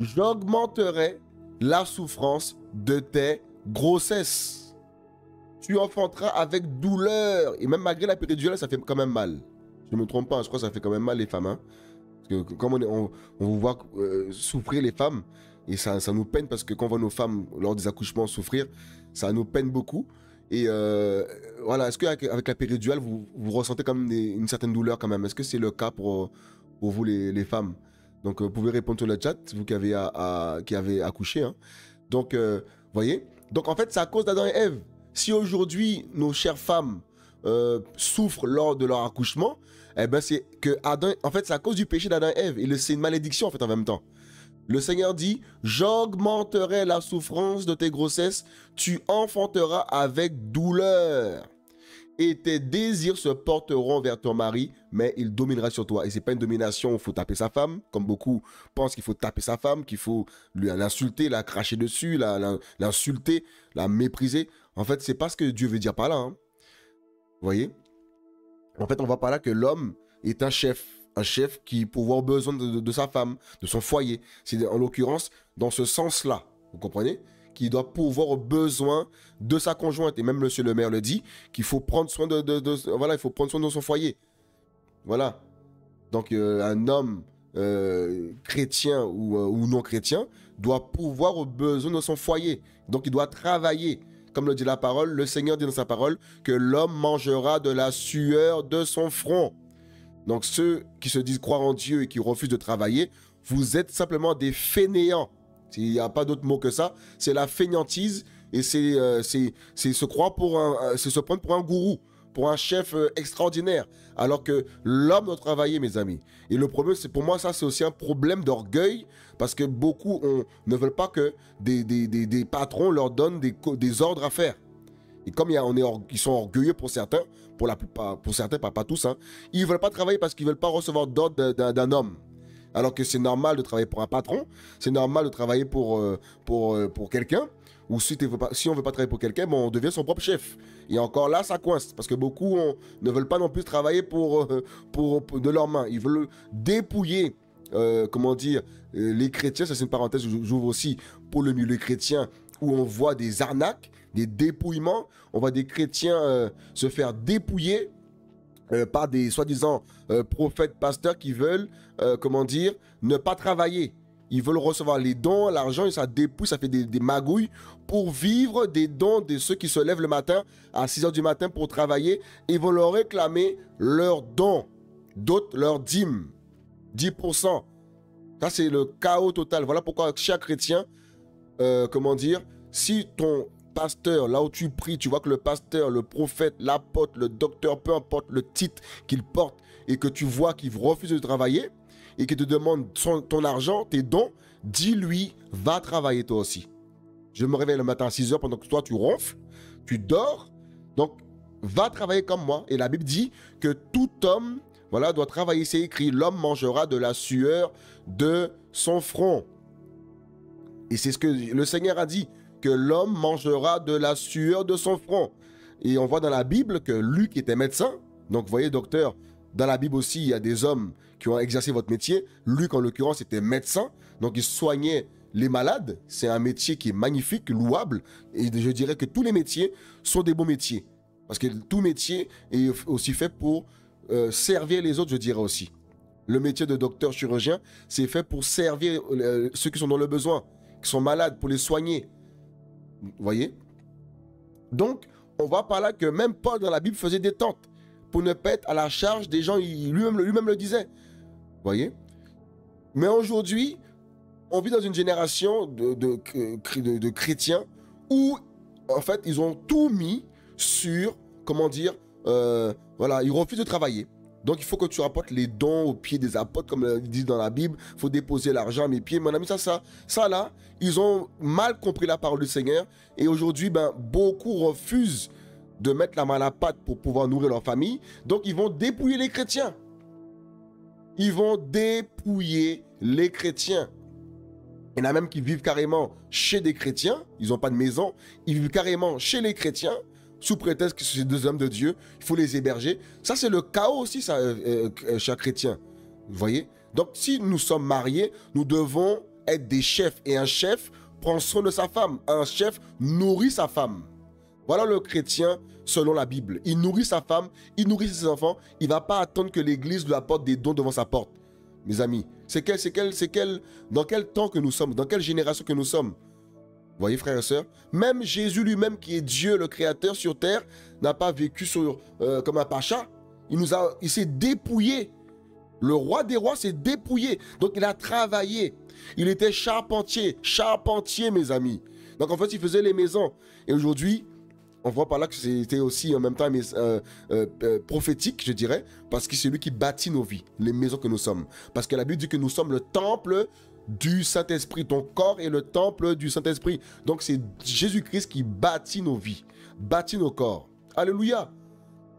j'augmenterai la souffrance de tes grossesses. Tu enfanteras avec douleur. Et même malgré la péridurale, ça fait quand même mal. Je ne me trompe pas, je crois que ça fait quand même mal les femmes. Hein? Parce que comme on vous voit souffrir les femmes, et ça nous peine parce que quand on voit nos femmes lors des accouchements souffrir, ça nous peine beaucoup. Et voilà, est-ce qu'avec la péridurale, vous ressentez quand même une certaine douleur quand même? Est-ce que c'est le cas pour pour vous les femmes. Donc, vous pouvez répondre sur le chat, vous qui avez accouché. Hein. Donc, voyez. Donc, en fait, c'est à cause d'Adam et Ève. Si aujourd'hui, nos chères femmes souffrent lors de leur accouchement, eh ben, c'est que Adam, en fait, c'est à cause du péché d'Adam et Ève. Et c'est une malédiction, en fait, en même temps. Le Seigneur dit, j'augmenterai la souffrance de tes grossesses, tu enfanteras avec douleur. Et tes désirs se porteront vers ton mari, mais il dominera sur toi. Et c'est pas une domination où il faut taper sa femme, comme beaucoup pensent qu'il faut taper sa femme, qu'il faut l'insulter, la cracher dessus, l'insulter, la mépriser. En fait, c'est pas ce que Dieu veut dire par là. Hein. Vous voyez? En fait, on voit par là que l'homme est un chef qui peut avoir besoin de sa femme, de son foyer. C'est en l'occurrence dans ce sens-là, vous comprenez? Qui doit pouvoir au besoin de sa conjointe. Et même monsieur le maire le dit, qu'il faut prendre soin voilà, il faut prendre soin de son foyer. Voilà. Donc un homme chrétien ou non chrétien doit pouvoir au besoin de son foyer. Donc il doit travailler. Comme le dit la parole, le Seigneur dit dans sa parole que l'homme mangera de la sueur de son front. Donc ceux qui se disent croire en Dieu et qui refusent de travailler, vous êtes simplement des fainéants. Il n'y a pas d'autre mot que ça. C'est la fainéantise et c'est se prendre pour un gourou, pour un chef extraordinaire. Alors que l'homme doit travailler, mes amis. Et le problème, c'est pour moi, ça, c'est aussi un problème d'orgueil parce que beaucoup ne veulent pas que des patrons leur donnent des ordres à faire. Et comme ils sont orgueilleux pour certains, pour la plupart, pour certains, pas tous, hein, ils ne veulent pas travailler parce qu'ils ne veulent pas recevoir d'ordre d'un homme. Alors que c'est normal de travailler pour un patron, c'est normal de travailler pour quelqu'un, ou si on ne veut pas travailler pour quelqu'un, bon, on devient son propre chef. Et encore là, ça coince, parce que beaucoup ne veulent pas non plus travailler pour de leurs mains. Ils veulent dépouiller, les chrétiens, ça c'est une parenthèse, j'ouvre aussi pour le milieu chrétien, où on voit des arnaques, des dépouillements, on voit des chrétiens se faire dépouiller par des soi-disant prophètes, pasteurs qui veulent, ne pas travailler. Ils veulent recevoir les dons, l'argent, et ça dépouille, ça fait des magouilles pour vivre des dons de ceux qui se lèvent le matin à 6 h du matin pour travailler et vont leur réclamer leurs dons, d'autres leurs dîmes, 10%. Ça, c'est le chaos total. Voilà pourquoi chaque chrétien, si ton pasteur, là où tu pries, tu vois que le pasteur, le prophète, l'apôtre, le docteur, peu importe le titre qu'il porte, et que tu vois qu'il refuse de travailler, et qu'il te demande ton argent, tes dons, dis-lui, va travailler toi aussi. Je me réveille le matin à 6 h pendant que toi tu ronfles, tu dors, donc va travailler comme moi. Et la Bible dit que tout homme, voilà, doit travailler, c'est écrit, l'homme mangera de la sueur de son front. Et c'est ce que le Seigneur a dit, que l'homme mangera de la sueur de son front. Et on voit dans la Bible que Luc était médecin. Donc, vous voyez, docteur, dans la Bible aussi, il y a des hommes qui ont exercé votre métier. Luc, en l'occurrence, était médecin. Donc, il soignait les malades. C'est un métier qui est magnifique, louable. Et je dirais que tous les métiers sont des beaux métiers. Parce que tout métier est aussi fait pour servir les autres, je dirais aussi. Le métier de docteur chirurgien, c'est fait pour servir ceux qui sont dans le besoin, qui sont malades, pour les soigner. Vous voyez? Donc, on voit par là que même Paul dans la Bible faisait des tentes pour ne pas être à la charge des gens, lui-même le disait. Vous voyez? Mais aujourd'hui, on vit dans une génération de chrétiens où, en fait, ils ont tout mis sur, voilà, ils refusent de travailler. Donc, il faut que tu rapportes les dons aux pieds des apôtres, comme ils disent dans la Bible. Il faut déposer l'argent à mes pieds. Mon ami, ça là, ils ont mal compris la parole du Seigneur. Et aujourd'hui, beaucoup refusent de mettre la main à la pâte pour pouvoir nourrir leur famille. Donc, ils vont dépouiller les chrétiens. Ils vont dépouiller les chrétiens. Il y en a même qui vivent carrément chez des chrétiens. Ils n'ont pas de maison. Ils vivent carrément chez les chrétiens. Sous prétexte que c'est des hommes de Dieu, il faut les héberger. Ça, c'est le chaos aussi, ça, cher chrétien. Vous voyez? Donc, si nous sommes mariés, nous devons être des chefs. Et un chef prend soin de sa femme. Un chef nourrit sa femme. Voilà le chrétien selon la Bible. Il nourrit sa femme, il nourrit ses enfants. Il ne va pas attendre que l'Église lui apporte des dons devant sa porte. Mes amis, dans quel temps que nous sommes? Dans quelle génération que nous sommes? Vous voyez, frères et sœurs, même Jésus lui-même, qui est Dieu, le Créateur sur terre, n'a pas vécu comme un pacha. Il s'est dépouillé. Le roi des rois s'est dépouillé. Donc il a travaillé. Il était charpentier. Charpentier, mes amis. Donc en fait, il faisait les maisons. Et aujourd'hui, on voit par là que c'était aussi en même temps prophétique, je dirais, parce que c'est lui qui bâtit nos vies, les maisons que nous sommes. Parce que la Bible dit que nous sommes le temple du Saint-Esprit. Ton corps est le temple du Saint-Esprit. Donc c'est Jésus-Christ qui bâtit nos vies, bâtit nos corps. Alléluia.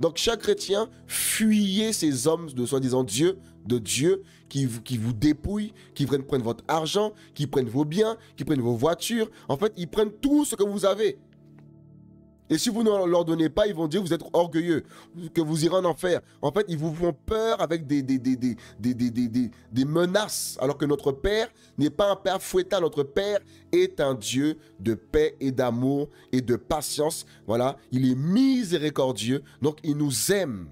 Donc chaque chrétien, fuyez ces hommes de soi-disant Dieu, de Dieu, qui vous dépouillent, qui prennent votre argent, qui prennent vos biens, qui prennent vos voitures. En fait, ils prennent tout ce que vous avez. Et si vous ne leur donnez pas, ils vont dire que vous êtes orgueilleux, que vous irez en enfer. En fait, ils vous font peur avec des menaces. Alors que notre Père n'est pas un Père fouettard. Notre Père est un Dieu de paix et d'amour et de patience. Voilà, il est miséricordieux, donc il nous aime.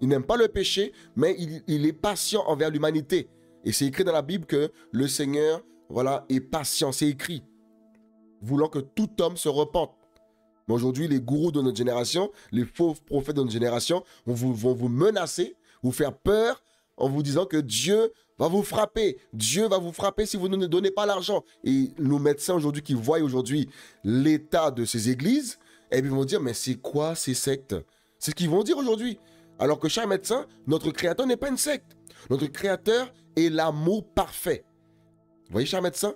Il n'aime pas le péché, mais il est patient envers l'humanité. Et c'est écrit dans la Bible que le Seigneur, voilà, est patient. C'est écrit, voulant que tout homme se repente. Mais aujourd'hui, les gourous de notre génération, les faux prophètes de notre génération vont vous menacer, vous faire peur en vous disant que Dieu va vous frapper. Dieu va vous frapper si vous ne donnez pas l'argent. Et nos médecins aujourd'hui qui voient aujourd'hui l'état de ces églises, eh bien, ils vont dire, mais c'est quoi ces sectes? C'est ce qu'ils vont dire aujourd'hui. Alors que cher médecin, notre créateur n'est pas une secte. Notre créateur est l'amour parfait. Vous voyez, cher médecin?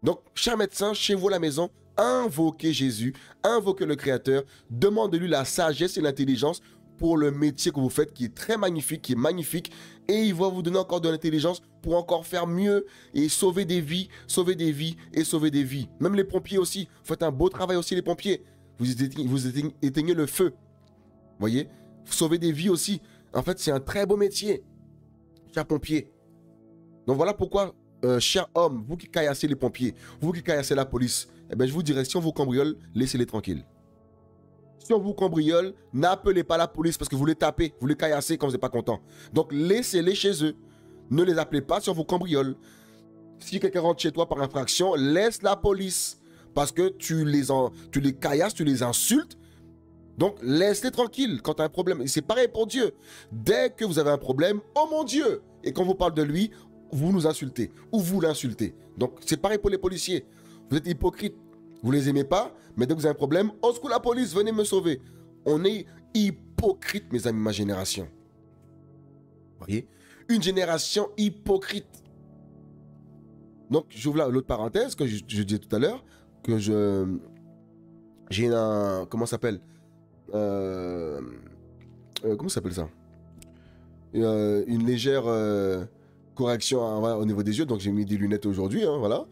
Donc, cher médecin, chez vous à la maison, invoquez Jésus, invoquez le Créateur, demandez-lui la sagesse et l'intelligence pour le métier que vous faites qui est très magnifique, qui est magnifique, et il va vous donner encore de l'intelligence pour encore faire mieux et sauver des vies et sauver des vies. Même les pompiers aussi, vous faites un beau travail aussi les pompiers, vous éteignez le feu, vous voyez, vous sauvez des vies aussi. En fait, c'est un très beau métier, cher pompier. Donc voilà pourquoi, cher homme, vous qui caillassez les pompiers, vous qui caillassez la police, eh bien, je vous dirais, si on vous cambriole, laissez-les tranquilles. Si on vous cambriole, n'appelez pas la police parce que vous les tapez, vous les caillassez quand vous n'êtes pas content. Donc, laissez-les chez eux. Ne les appelez pas si on vous cambriole. Si quelqu'un rentre chez toi par infraction, laisse la police parce que tu les caillasses, tu les insultes. Donc, laisse-les tranquilles quand tu as un problème. Et c'est pareil pour Dieu. Dès que vous avez un problème, oh mon Dieu! Et quand on vous parle de lui, vous nous insultez ou vous l'insultez. Donc, c'est pareil pour les policiers. Vous êtes hypocrite, vous les aimez pas, mais dès que vous avez un problème, au secours la police, venez me sauver. On est hypocrite, mes amis, ma génération. Vous voyez? Une génération hypocrite. Donc, j'ouvre là l'autre parenthèse que je disais tout à l'heure, que j'ai un... Comment ça s'appelle? Comment ça s'appelle ça? Une légère correction au niveau des yeux, donc j'ai mis des lunettes aujourd'hui, hein, voilà.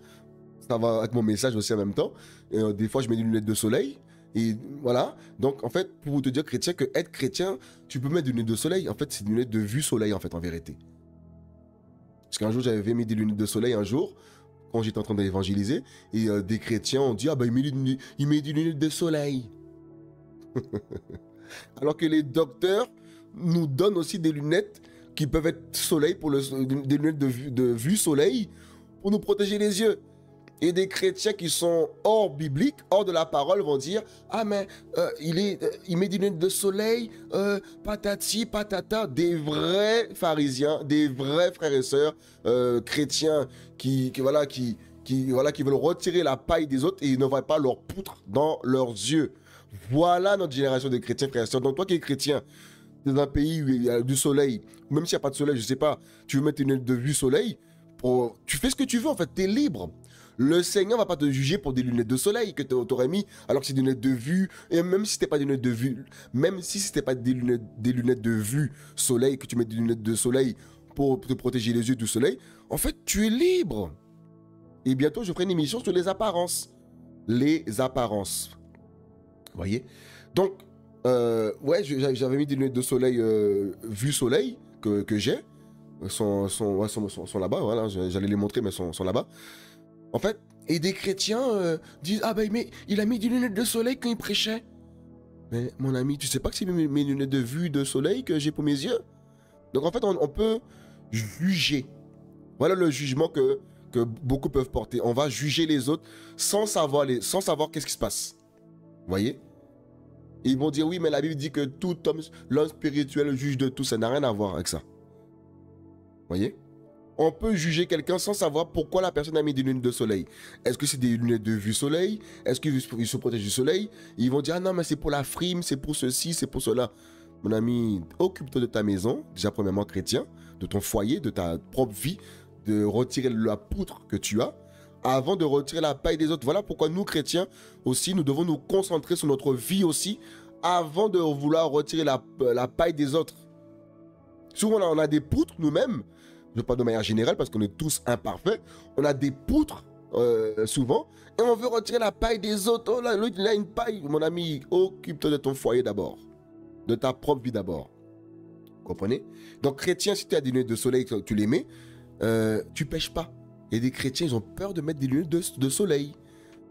Ça va avec mon message aussi en même temps. Et, des fois, je mets des lunettes de soleil. Et voilà. Donc, en fait, pour vous te dire, chrétien, que être chrétien, tu peux mettre des lunettes de soleil. En fait, c'est des lunettes de vue soleil, en fait, en vérité. Parce qu'un jour, j'avais mis des lunettes de soleil un jour, quand j'étais en train d'évangéliser. Et des chrétiens ont dit, ah ben, il met des lunettes de soleil. Alors que les docteurs nous donnent aussi des lunettes qui peuvent être soleil, des lunettes de vue soleil, pour nous protéger les yeux. Et des chrétiens qui sont hors biblique, hors de la parole, vont dire, ah mais il met des lunettes de soleil, patati, patata. Des vrais pharisiens, des vrais frères et sœurs chrétiens qui veulent retirer la paille des autres et ils ne voient pas leur poutre dans leurs yeux. Voilà notre génération de chrétiens, frères et sœurs. Donc toi qui es chrétien, dans un pays où il y a du soleil, même s'il n'y a pas de soleil, je ne sais pas, tu veux mettre une lunettes de vue soleil, tu fais ce que tu veux en fait, tu es libre. Le Seigneur va pas te juger pour des lunettes de soleil que tu aurais mis, alors que c'est des lunettes de vue, et même si c'était pas des lunettes de vue, même si c'était pas des lunettes de vue soleil, que tu mets des lunettes de soleil pour te protéger les yeux du soleil, en fait, tu es libre. Et bientôt, je ferai une émission sur les apparences. Les apparences. Vous voyez? Donc, ouais, j'avais mis des lunettes de soleil, vue soleil, que j'ai. Sont là-bas, voilà, j'allais les montrer, mais sont là-bas. En fait, et des chrétiens disent, ah ben il a mis des lunettes de soleil quand il prêchait. Mais mon ami, tu sais pas que c'est mes lunettes de vue de soleil que j'ai pour mes yeux? Donc en fait, on peut juger. Voilà le jugement que beaucoup peuvent porter. On va juger les autres sans savoir qu'est-ce qui se passe. Vous voyez? Et ils vont dire, oui, mais la Bible dit que tout homme, l'homme spirituel juge de tout. Ça n'a rien à voir avec ça. Voyez? On peut juger quelqu'un sans savoir pourquoi la personne a mis des lunettes de soleil. Est-ce que c'est des lunettes de vue soleil? Est-ce qu'ils se protègent du soleil? Ils vont dire, ah non, mais c'est pour la frime, c'est pour ceci, c'est pour cela. Mon ami, occupe-toi de ta maison, déjà premièrement chrétien, de ton foyer, de ta propre vie, de retirer la poutre que tu as, avant de retirer la paille des autres. Voilà pourquoi nous, chrétiens, aussi, nous devons nous concentrer sur notre vie aussi, avant de vouloir retirer la paille des autres. Souvent, on a des poutres nous-mêmes, je ne veux pas de manière générale, parce qu'on est tous imparfaits, on a des poutres, souvent, et on veut retirer la paille des autres. Oh là, l'autre, il a une paille. Mon ami, occupe-toi de ton foyer d'abord, de ta propre vie d'abord. Vous comprenez? Donc, chrétien, si tu as des lunettes de soleil, tu les mets, tu pêches pas. Et des chrétiens, ils ont peur de mettre des lunettes de soleil.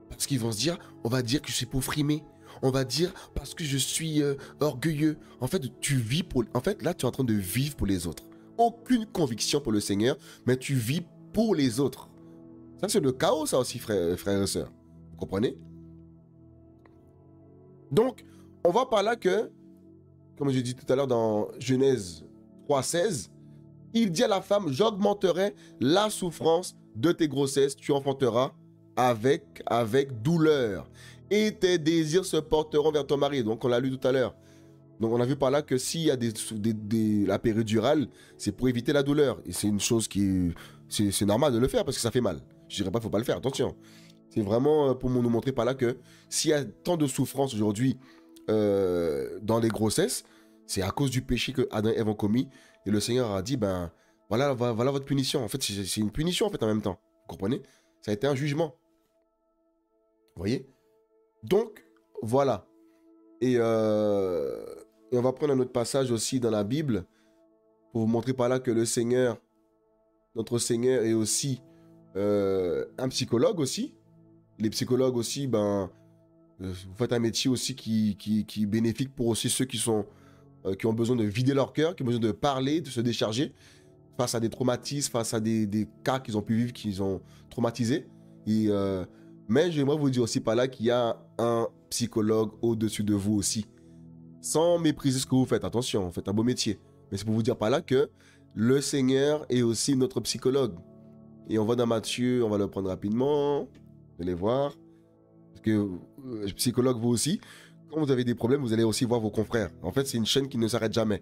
Parce qu'ils vont se dire, on va dire que je suis pour frimer. On va dire parce que je suis orgueilleux. En fait, tu vis pour... En fait, là, tu es en train de vivre pour les autres. Aucune conviction pour le Seigneur, mais tu vis pour les autres. Ça, c'est le chaos, ça aussi, frères et sœurs. Vous comprenez? Donc, on voit par là que, comme j'ai dit tout à l'heure dans Genèse 3,16, il dit à la femme, j'augmenterai la souffrance de tes grossesses, tu enfanteras avec douleur. Et tes désirs se porteront vers ton mari. Donc, on l'a lu tout à l'heure. Donc, on a vu par là que s'il y a la péridurale, c'est pour éviter la douleur. Et c'est une chose qui... C'est normal de le faire parce que ça fait mal. Je dirais pas qu'il ne faut pas le faire, attention. C'est vraiment pour nous montrer par là que s'il y a tant de souffrance aujourd'hui dans les grossesses, c'est à cause du péché que Adam et Ève ont commis. Et le Seigneur a dit, ben, voilà votre punition. En fait, c'est une punition en fait en même temps. Vous comprenez? Ça a été un jugement. Vous voyez? Donc, voilà. Et on va prendre un autre passage aussi dans la Bible pour vous montrer par là que le Seigneur, notre Seigneur est aussi un psychologue aussi. Les psychologues aussi, ben, vous faites un métier aussi qui est bénéfique pour aussi ceux qui ont besoin de vider leur cœur, qui ont besoin de parler, de se décharger face à des traumatismes, face à des cas qu'ils ont pu vivre, qu'ils ont traumatisés. Et, mais j'aimerais vous dire aussi par là qu'il y a un psychologue au-dessus de vous aussi. Sans mépriser ce que vous faites, attention, vous faites un beau métier. Mais c'est pour vous dire par là que le Seigneur est aussi notre psychologue. Et on va dans Matthieu, on va le prendre rapidement. Vous allez voir. Parce que psychologue, vous aussi, quand vous avez des problèmes, vous allez aussi voir vos confrères. En fait, c'est une chaîne qui ne s'arrête jamais.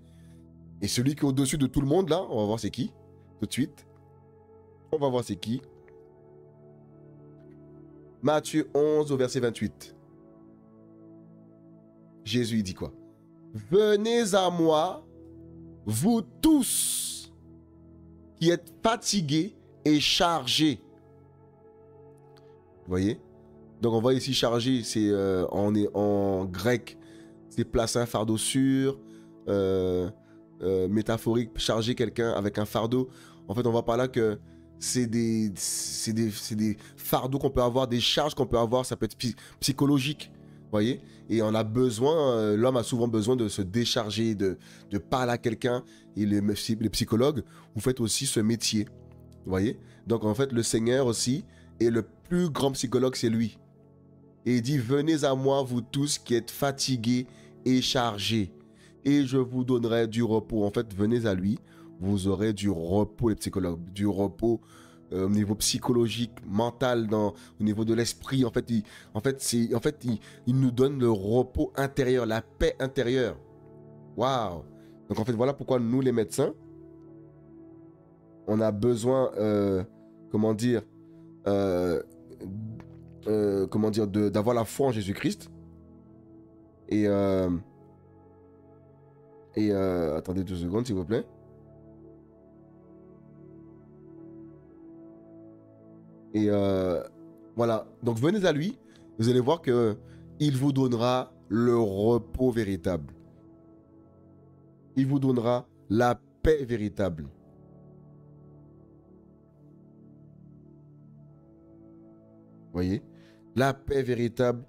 Et celui qui est au-dessus de tout le monde, là, on va voir c'est qui, tout de suite. On va voir c'est qui. Matthieu 11 au verset 28. Jésus, il dit quoi? Venez à moi, vous tous qui êtes fatigués et chargés. Vous voyez? Donc on voit ici chargé, c'est en grec, c'est placer un fardeau sur, métaphorique, charger quelqu'un avec un fardeau. En fait, on voit par là que c'est des fardeaux qu'on peut avoir, des charges qu'on peut avoir, ça peut être psychologique. Voyez? Et on a besoin, l'homme a souvent besoin de se décharger, de parler à quelqu'un. Et les psychologues, vous faites aussi ce métier. Voyez? Donc en fait, le Seigneur aussi est le plus grand psychologue, c'est lui. Et il dit, venez à moi, vous tous qui êtes fatigués et chargés, et je vous donnerai du repos. En fait, venez à lui, vous aurez du repos, les psychologues, du repos au niveau psychologique, mental, au niveau de l'esprit. En fait, il nous donne le repos intérieur, la paix intérieure. Waouh! Donc en fait, voilà pourquoi nous, les médecins, on a besoin, d'avoir la foi en Jésus-Christ. Et attendez 2 secondes, s'il vous plaît. Et voilà, donc venez à lui, vous allez voir que il vous donnera le repos véritable. Il vous donnera la paix véritable. Voyez, la paix véritable,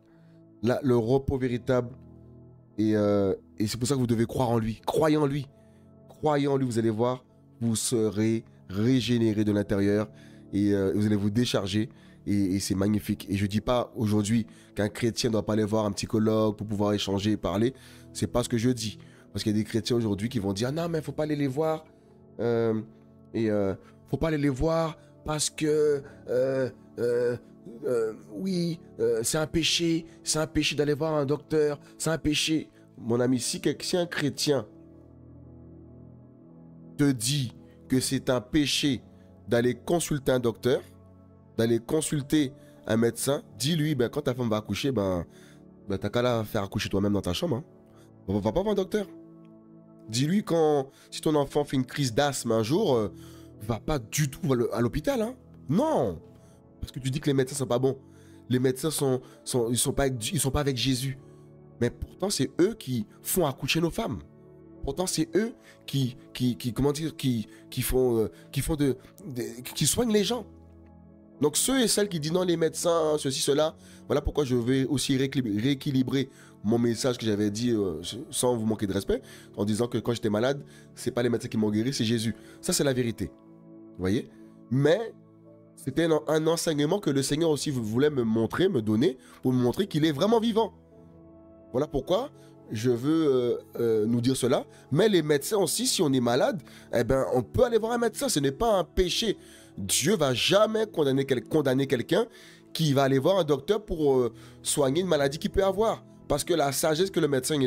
le repos véritable. Et c'est pour ça que vous devez croire en lui. Croyez en lui. Croyez en lui, vous allez voir, vous serez régénéré de l'intérieur. Et vous allez vous décharger. Et c'est magnifique. Et je ne dis pas aujourd'hui qu'un chrétien ne doit pas aller voir un psychologue pour pouvoir échanger et parler. Ce n'est pas ce que je dis. Parce qu'il y a des chrétiens aujourd'hui qui vont dire « Non, mais il ne faut pas aller les voir. Et faut pas aller les voir parce que oui, c'est un péché d'aller voir un docteur, c'est un péché. Mon ami, si un chrétien te dit que c'est un péché d'aller consulter un docteur, d'aller consulter un médecin, dis-lui, ben, quand ta femme va accoucher, ben t'as qu'à la faire accoucher toi-même dans ta chambre. Hein. Va pas voir un docteur. Dis-lui si ton enfant fait une crise d'asthme un jour, va pas du tout à l'hôpital. Hein. Non. Parce que tu dis que les médecins sont pas bons. Les médecins ils sont pas avec Jésus. Mais pourtant, c'est eux qui font accoucher nos femmes. Pourtant, c'est eux qui soignent les gens. Donc, ceux et celles qui disent non, les médecins, ceci, cela, voilà pourquoi je vais aussi rééquilibrer mon message que j'avais dit sans vous manquer de respect, en disant que quand j'étais malade, c'est pas les médecins qui m'ont guéri, c'est Jésus. Ça, c'est la vérité. Vous voyez? Mais c'était un enseignement que le Seigneur aussi voulait me donner, pour me montrer qu'il est vraiment vivant. Voilà pourquoi je veux nous dire cela. Mais les médecins aussi, si on est malade, eh ben, on peut aller voir un médecin. Ce n'est pas un péché. Dieu va jamais condamner quelqu'un qui va aller voir un docteur pour soigner une maladie qu'il peut avoir. Parce que la sagesse que le médecin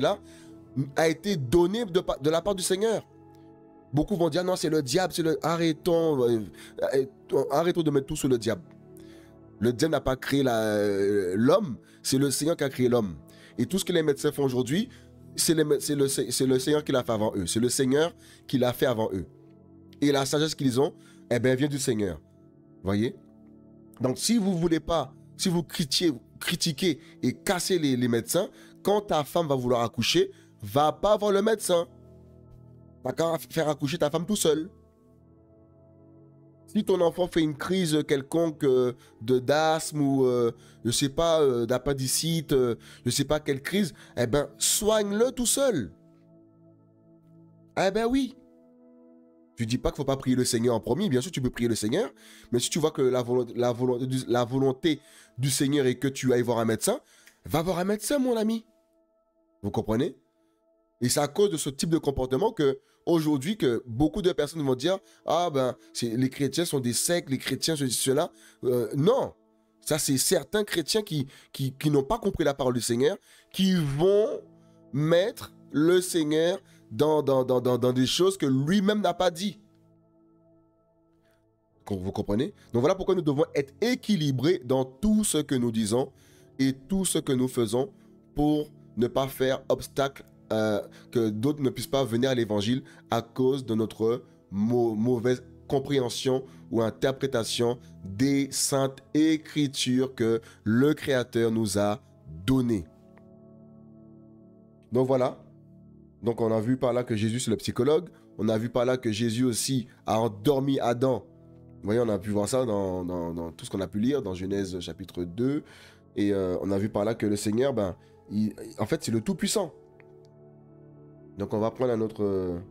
a été donnée de la part du Seigneur. Beaucoup vont dire non, c'est le diable, arrêtons de mettre tout sur le diable. Le diable n'a pas créé l'homme, c'est le Seigneur qui a créé l'homme. Et tout ce que les médecins font aujourd'hui, c'est le Seigneur qui l'a fait avant eux. C'est le Seigneur qui l'a fait avant eux. Et la sagesse qu'ils ont, eh bien, vient du Seigneur. Voyez? Donc, si vous voulez pas, si vous critiquez et cassez les médecins, quand ta femme va vouloir accoucher, va pas voir le médecin. T'as qu'à faire accoucher ta femme tout seul. Si ton enfant fait une crise quelconque d'asthme ou, je sais pas, d'appendicite, je sais pas quelle crise, eh ben, soigne-le tout seul. Eh ben oui. Je dis pas qu'il faut pas prier le Seigneur en premier, bien sûr tu peux prier le Seigneur, mais si tu vois que la volonté du Seigneur est que tu ailles voir un médecin, va voir un médecin, mon ami. Vous comprenez? Et c'est à cause de ce type de comportement que aujourd'hui que beaucoup de personnes vont dire ah ben les chrétiens sont des sectes, les chrétiens cela. Non, ça c'est certains chrétiens qui n'ont pas compris la parole du Seigneur, qui vont mettre le Seigneur dans des choses que lui-même n'a pas dit. Vous comprenez? Donc voilà pourquoi nous devons être équilibrés dans tout ce que nous disons et tout ce que nous faisons pour ne pas faire obstacle que d'autres ne puissent pas venir à l'évangile à cause de notre mauvaise compréhension ou interprétation des saintes écritures que le Créateur nous a données. Donc voilà. Donc on a vu par là que Jésus c'est le psychologue. On a vu par là que Jésus aussi a endormi Adam. Vous voyez, on a pu voir ça dans tout ce qu'on a pu lire dans Genèse chapitre 2. Et on a vu par là que le Seigneur, ben, en fait, c'est le Tout-Puissant. Donc on va prendre un autre...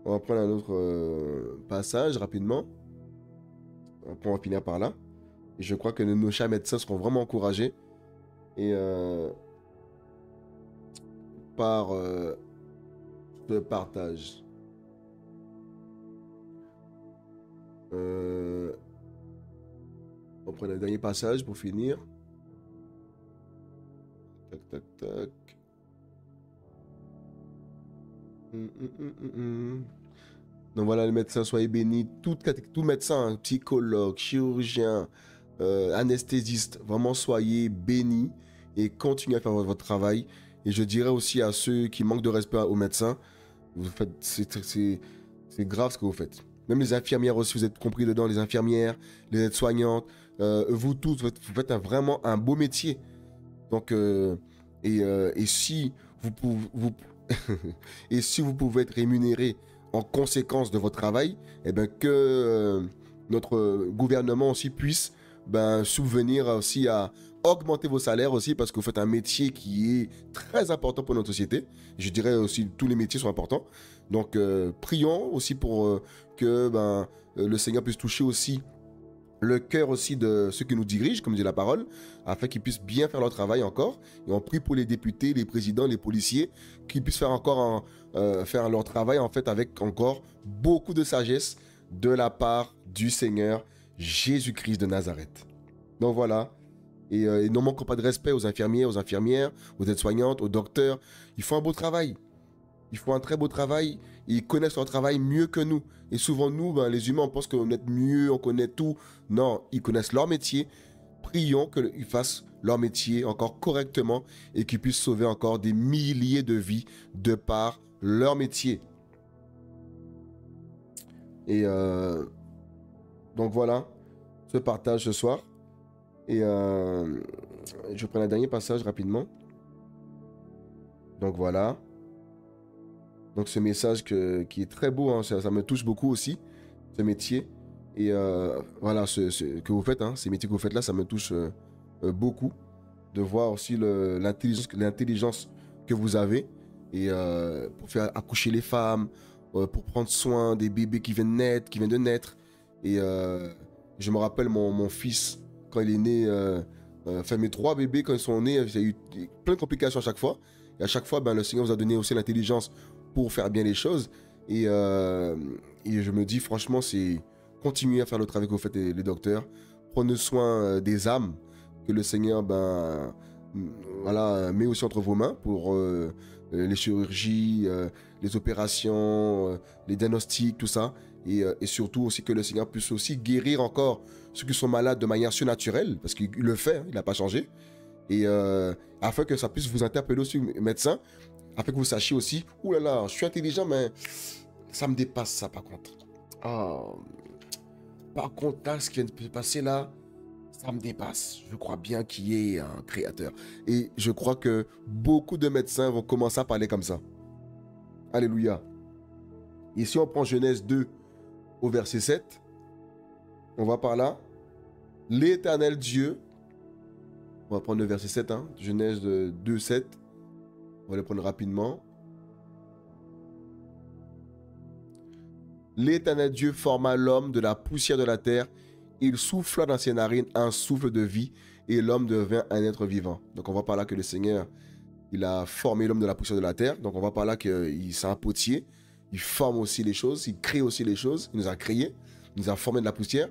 On va prendre un autre passage rapidement. Après on va finir par là. Et je crois que nos chers médecins seront vraiment encouragés. Et par ce partage. On prend le dernier passage pour finir. Tac, tac, tac. Donc voilà, les médecins, soyez bénis. Tout médecin, psychologue, chirurgien, anesthésiste, vraiment soyez bénis et continuez à faire votre travail. Et je dirais aussi à ceux qui manquent de respect aux médecins, c'est grave ce que vous faites. Même les infirmières aussi, vous êtes compris dedans, les infirmières, les aides-soignantes, vous tous, vous faites vraiment un beau métier. Donc, et si et si vous pouvez être rémunéré en conséquence de votre travail, et ben que notre gouvernement aussi puisse subvenir aussi à augmenter vos salaires aussi parce que vous faites un métier qui est très important pour notre société. Je dirais aussi tous les métiers sont importants. Donc prions aussi pour que le Seigneur puisse toucher aussi le cœur aussi de ceux qui nous dirigent, comme dit la parole, afin qu'ils puissent bien faire leur travail encore. Et on prie pour les députés, les présidents, les policiers, qu'ils puissent faire encore faire leur travail en fait avec encore beaucoup de sagesse de la part du Seigneur Jésus-Christ de Nazareth. Donc voilà. Et ne manquons pas de respect aux infirmières, aux aides-soignantes, aux docteurs. Ils font un beau travail. Ils font un très beau travail. Ils connaissent leur travail mieux que nous. Et souvent, nous, ben, les humains, on pense qu'on est mieux, on connaît tout. Non, ils connaissent leur métier. Prions qu'ils fassent leur métier encore correctement et qu'ils puissent sauver encore des milliers de vies de par leur métier. Et donc voilà, ce partage ce soir. Et je prends un dernier passage rapidement. Donc voilà. Donc ce message qui est très beau, hein, ça me touche beaucoup aussi, ce métier. Et voilà, ce que vous faites, hein, ces métiers que vous faites là, ça me touche beaucoup. De voir aussi l'intelligence que vous avez. Et pour faire accoucher les femmes, pour prendre soin des bébés qui viennent de naître. Et je me rappelle mon fils, quand il est né, enfin mes 3 bébés, quand ils sont nés, il y a eu plein de complications à chaque fois. Et à chaque fois, ben, le Seigneur vous a donné aussi l'intelligence pour faire bien les choses. Et je me dis, franchement, c'est continuer à faire le travail que vous faites, les docteurs. Prenez soin des âmes que le Seigneur ben, voilà, met aussi entre vos mains pour les chirurgies, les opérations, les diagnostics, tout ça. Et surtout aussi que le Seigneur puisse aussi guérir encore ceux qui sont malades de manière surnaturelle, parce qu'il le fait, hein, il n'a pas changé. Et afin que ça puisse vous interpeller aussi, médecin, afin que vous sachiez aussi, ouh là là, je suis intelligent, mais ça me dépasse ça par contre. Oh. Par contre, là, ce qui vient de se passer là, ça me dépasse. Je crois bien qu'il y ait un créateur. Et je crois que beaucoup de médecins vont commencer à parler comme ça. Alléluia. Et si on prend Genèse 2 au verset 7, on va par là. L'Éternel Dieu, on va prendre le verset 7, hein, Genèse 2, 7. On va le prendre rapidement. L'Éternel Dieu forma l'homme de la poussière de la terre. Il souffla dans ses narines un souffle de vie et l'homme devint un être vivant. Donc on voit par là que le Seigneur, il a formé l'homme de la poussière de la terre. Donc on voit par là qu'il c'est un potier. Il forme aussi les choses, il crée aussi les choses. Il nous a créés, il nous a formés de la poussière.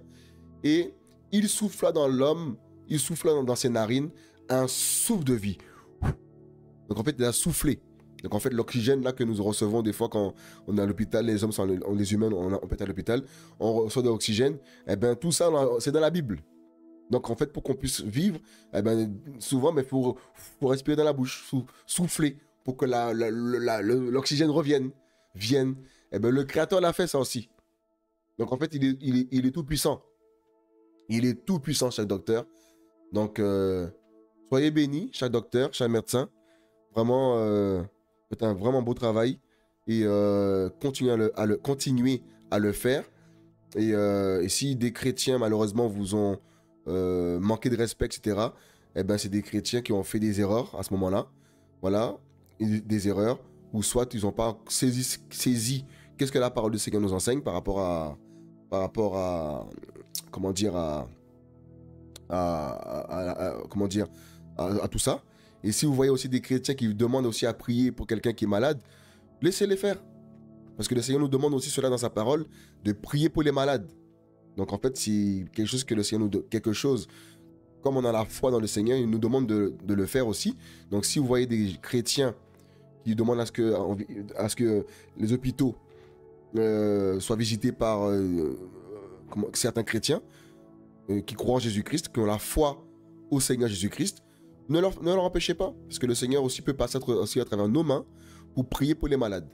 Et il souffla dans l'homme, il souffla dans ses narines un souffle de vie. Donc en fait, il a soufflé. Donc en fait, l'oxygène là que nous recevons des fois quand on est à l'hôpital, les hommes sont les humains, on peut être à l'hôpital, on reçoit de l'oxygène, et bien tout ça, c'est dans la Bible. Donc en fait, pour qu'on puisse vivre, eh ben, souvent, il faut respirer dans la bouche, souffler, pour que l'oxygène revienne, vienne. Eh ben, le Créateur l'a fait ça aussi. Donc en fait, il est tout puissant. Il est tout puissant, chaque docteur. Donc, soyez bénis, chaque docteur, chaque médecin. Vraiment, faites un vraiment beau travail et continuez à le faire. Et si des chrétiens, malheureusement, vous ont manqué de respect, etc., eh ben, c'est des chrétiens qui ont fait des erreurs à ce moment-là. Voilà, des erreurs, ou soit ils n'ont pas saisi qu'est-ce que la parole du Seigneur nous enseigne par rapport à comment dire, comment dire, à tout ça. Et si vous voyez aussi des chrétiens qui demandent aussi à prier pour quelqu'un qui est malade, laissez-les faire. Parce que le Seigneur nous demande aussi cela dans sa parole, de prier pour les malades. Donc en fait, c'est quelque chose que le Seigneur nous donne, quelque chose, comme on a la foi dans le Seigneur, il nous demande de le faire aussi. Donc si vous voyez des chrétiens qui demandent à ce que les hôpitaux soient visités par certains chrétiens qui croient en Jésus-Christ, qui ont la foi au Seigneur Jésus-Christ, ne leur empêchez pas, parce que le Seigneur aussi peut passer aussi à travers nos mains pour prier pour les malades.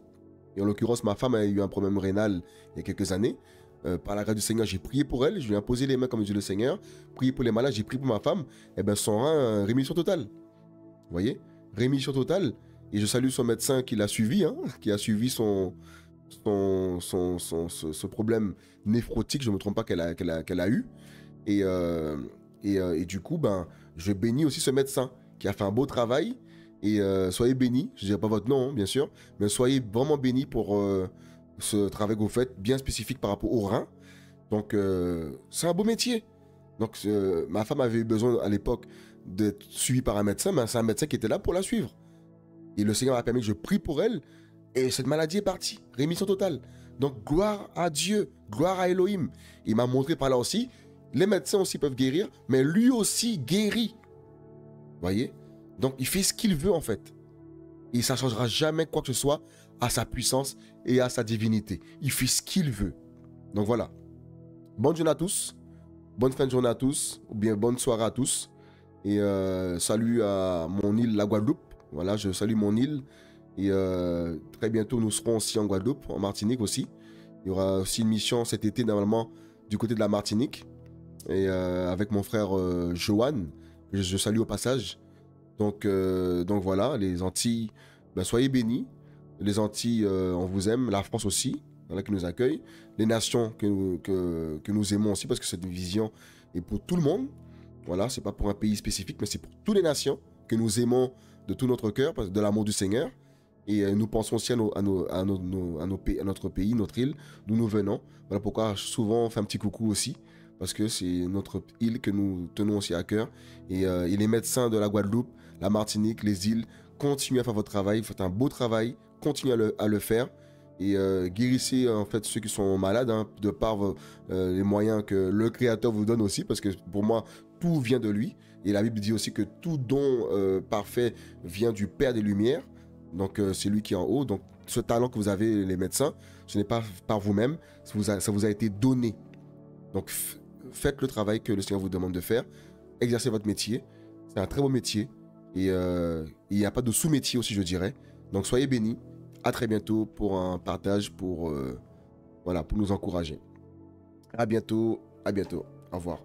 Et en l'occurrence, ma femme a eu un problème rénal il y a quelques années. Par la grâce du Seigneur, j'ai prié pour elle, je lui ai imposé les mains comme dit le Seigneur, prié pour les malades, j'ai prié pour ma femme, et bien son rein, rémission totale. Vous voyez, rémission totale. Et je salue son médecin qui l'a suivi, hein, qui a suivi ce problème néphrotique, je ne me trompe pas, qu'elle a eu. Et du coup, ben, je bénis aussi ce médecin qui a fait un beau travail. Et soyez bénis, je ne dirai pas votre nom, hein, bien sûr, mais soyez vraiment bénis pour ce travail que vous faites, bien spécifique par rapport au rein. Donc, c'est un beau métier. Donc, ma femme avait eu besoin à l'époque d'être suivie par un médecin, mais c'est un médecin qui était là pour la suivre. Et le Seigneur a permis que je prie pour elle, et cette maladie est partie. Rémission totale. Donc, gloire à Dieu, gloire à Elohim. Il m'a montré par là aussi, les médecins aussi peuvent guérir, mais lui aussi guérit. Voyez? Donc, il fait ce qu'il veut en fait. Et ça ne changera jamais quoi que ce soit à sa puissance et à sa divinité. Il fait ce qu'il veut. Donc voilà. Bonne journée à tous. Bonne fin de journée à tous. Ou bien bonne soirée à tous. Et salut à mon île, la Guadeloupe. Voilà, je salue mon île. Et très bientôt, nous serons aussi en Guadeloupe, en Martinique aussi. Il y aura aussi une mission cet été, normalement, du côté de la Martinique. Et avec mon frère Johan, que je salue au passage. Donc voilà, les Antilles, ben soyez bénis. Les Antilles, on vous aime. La France aussi, voilà, qui nous accueille. Les nations que nous aimons aussi, parce que cette vision est pour tout le monde. Voilà, c'est pas pour un pays spécifique, mais c'est pour toutes les nations que nous aimons de tout notre cœur, de l'amour du Seigneur. Et nous pensons aussi à notre pays, notre île, d'où nous venons. Voilà pourquoi souvent on fait un petit coucou aussi, parce que c'est notre île que nous tenons aussi à cœur. Et les médecins de la Guadeloupe, la Martinique, les îles, continuez à faire votre travail, vous faites un beau travail, continuez à le faire. Et guérissez en fait ceux qui sont malades, hein, de par les moyens que le Créateur vous donne aussi, parce que pour moi, tout vient de lui. Et la Bible dit aussi que tout don parfait vient du Père des Lumières. Donc c'est lui qui est en haut. Donc ce talent que vous avez, les médecins, ce n'est pas par vous-même, ça vous a été donné. Donc faites le travail que le Seigneur vous demande de faire. Exercez votre métier. C'est un très beau métier. Et il n'y a pas de sous-métier aussi, je dirais. Donc soyez bénis. À très bientôt pour un partage, voilà, pour nous encourager. À bientôt. Au revoir.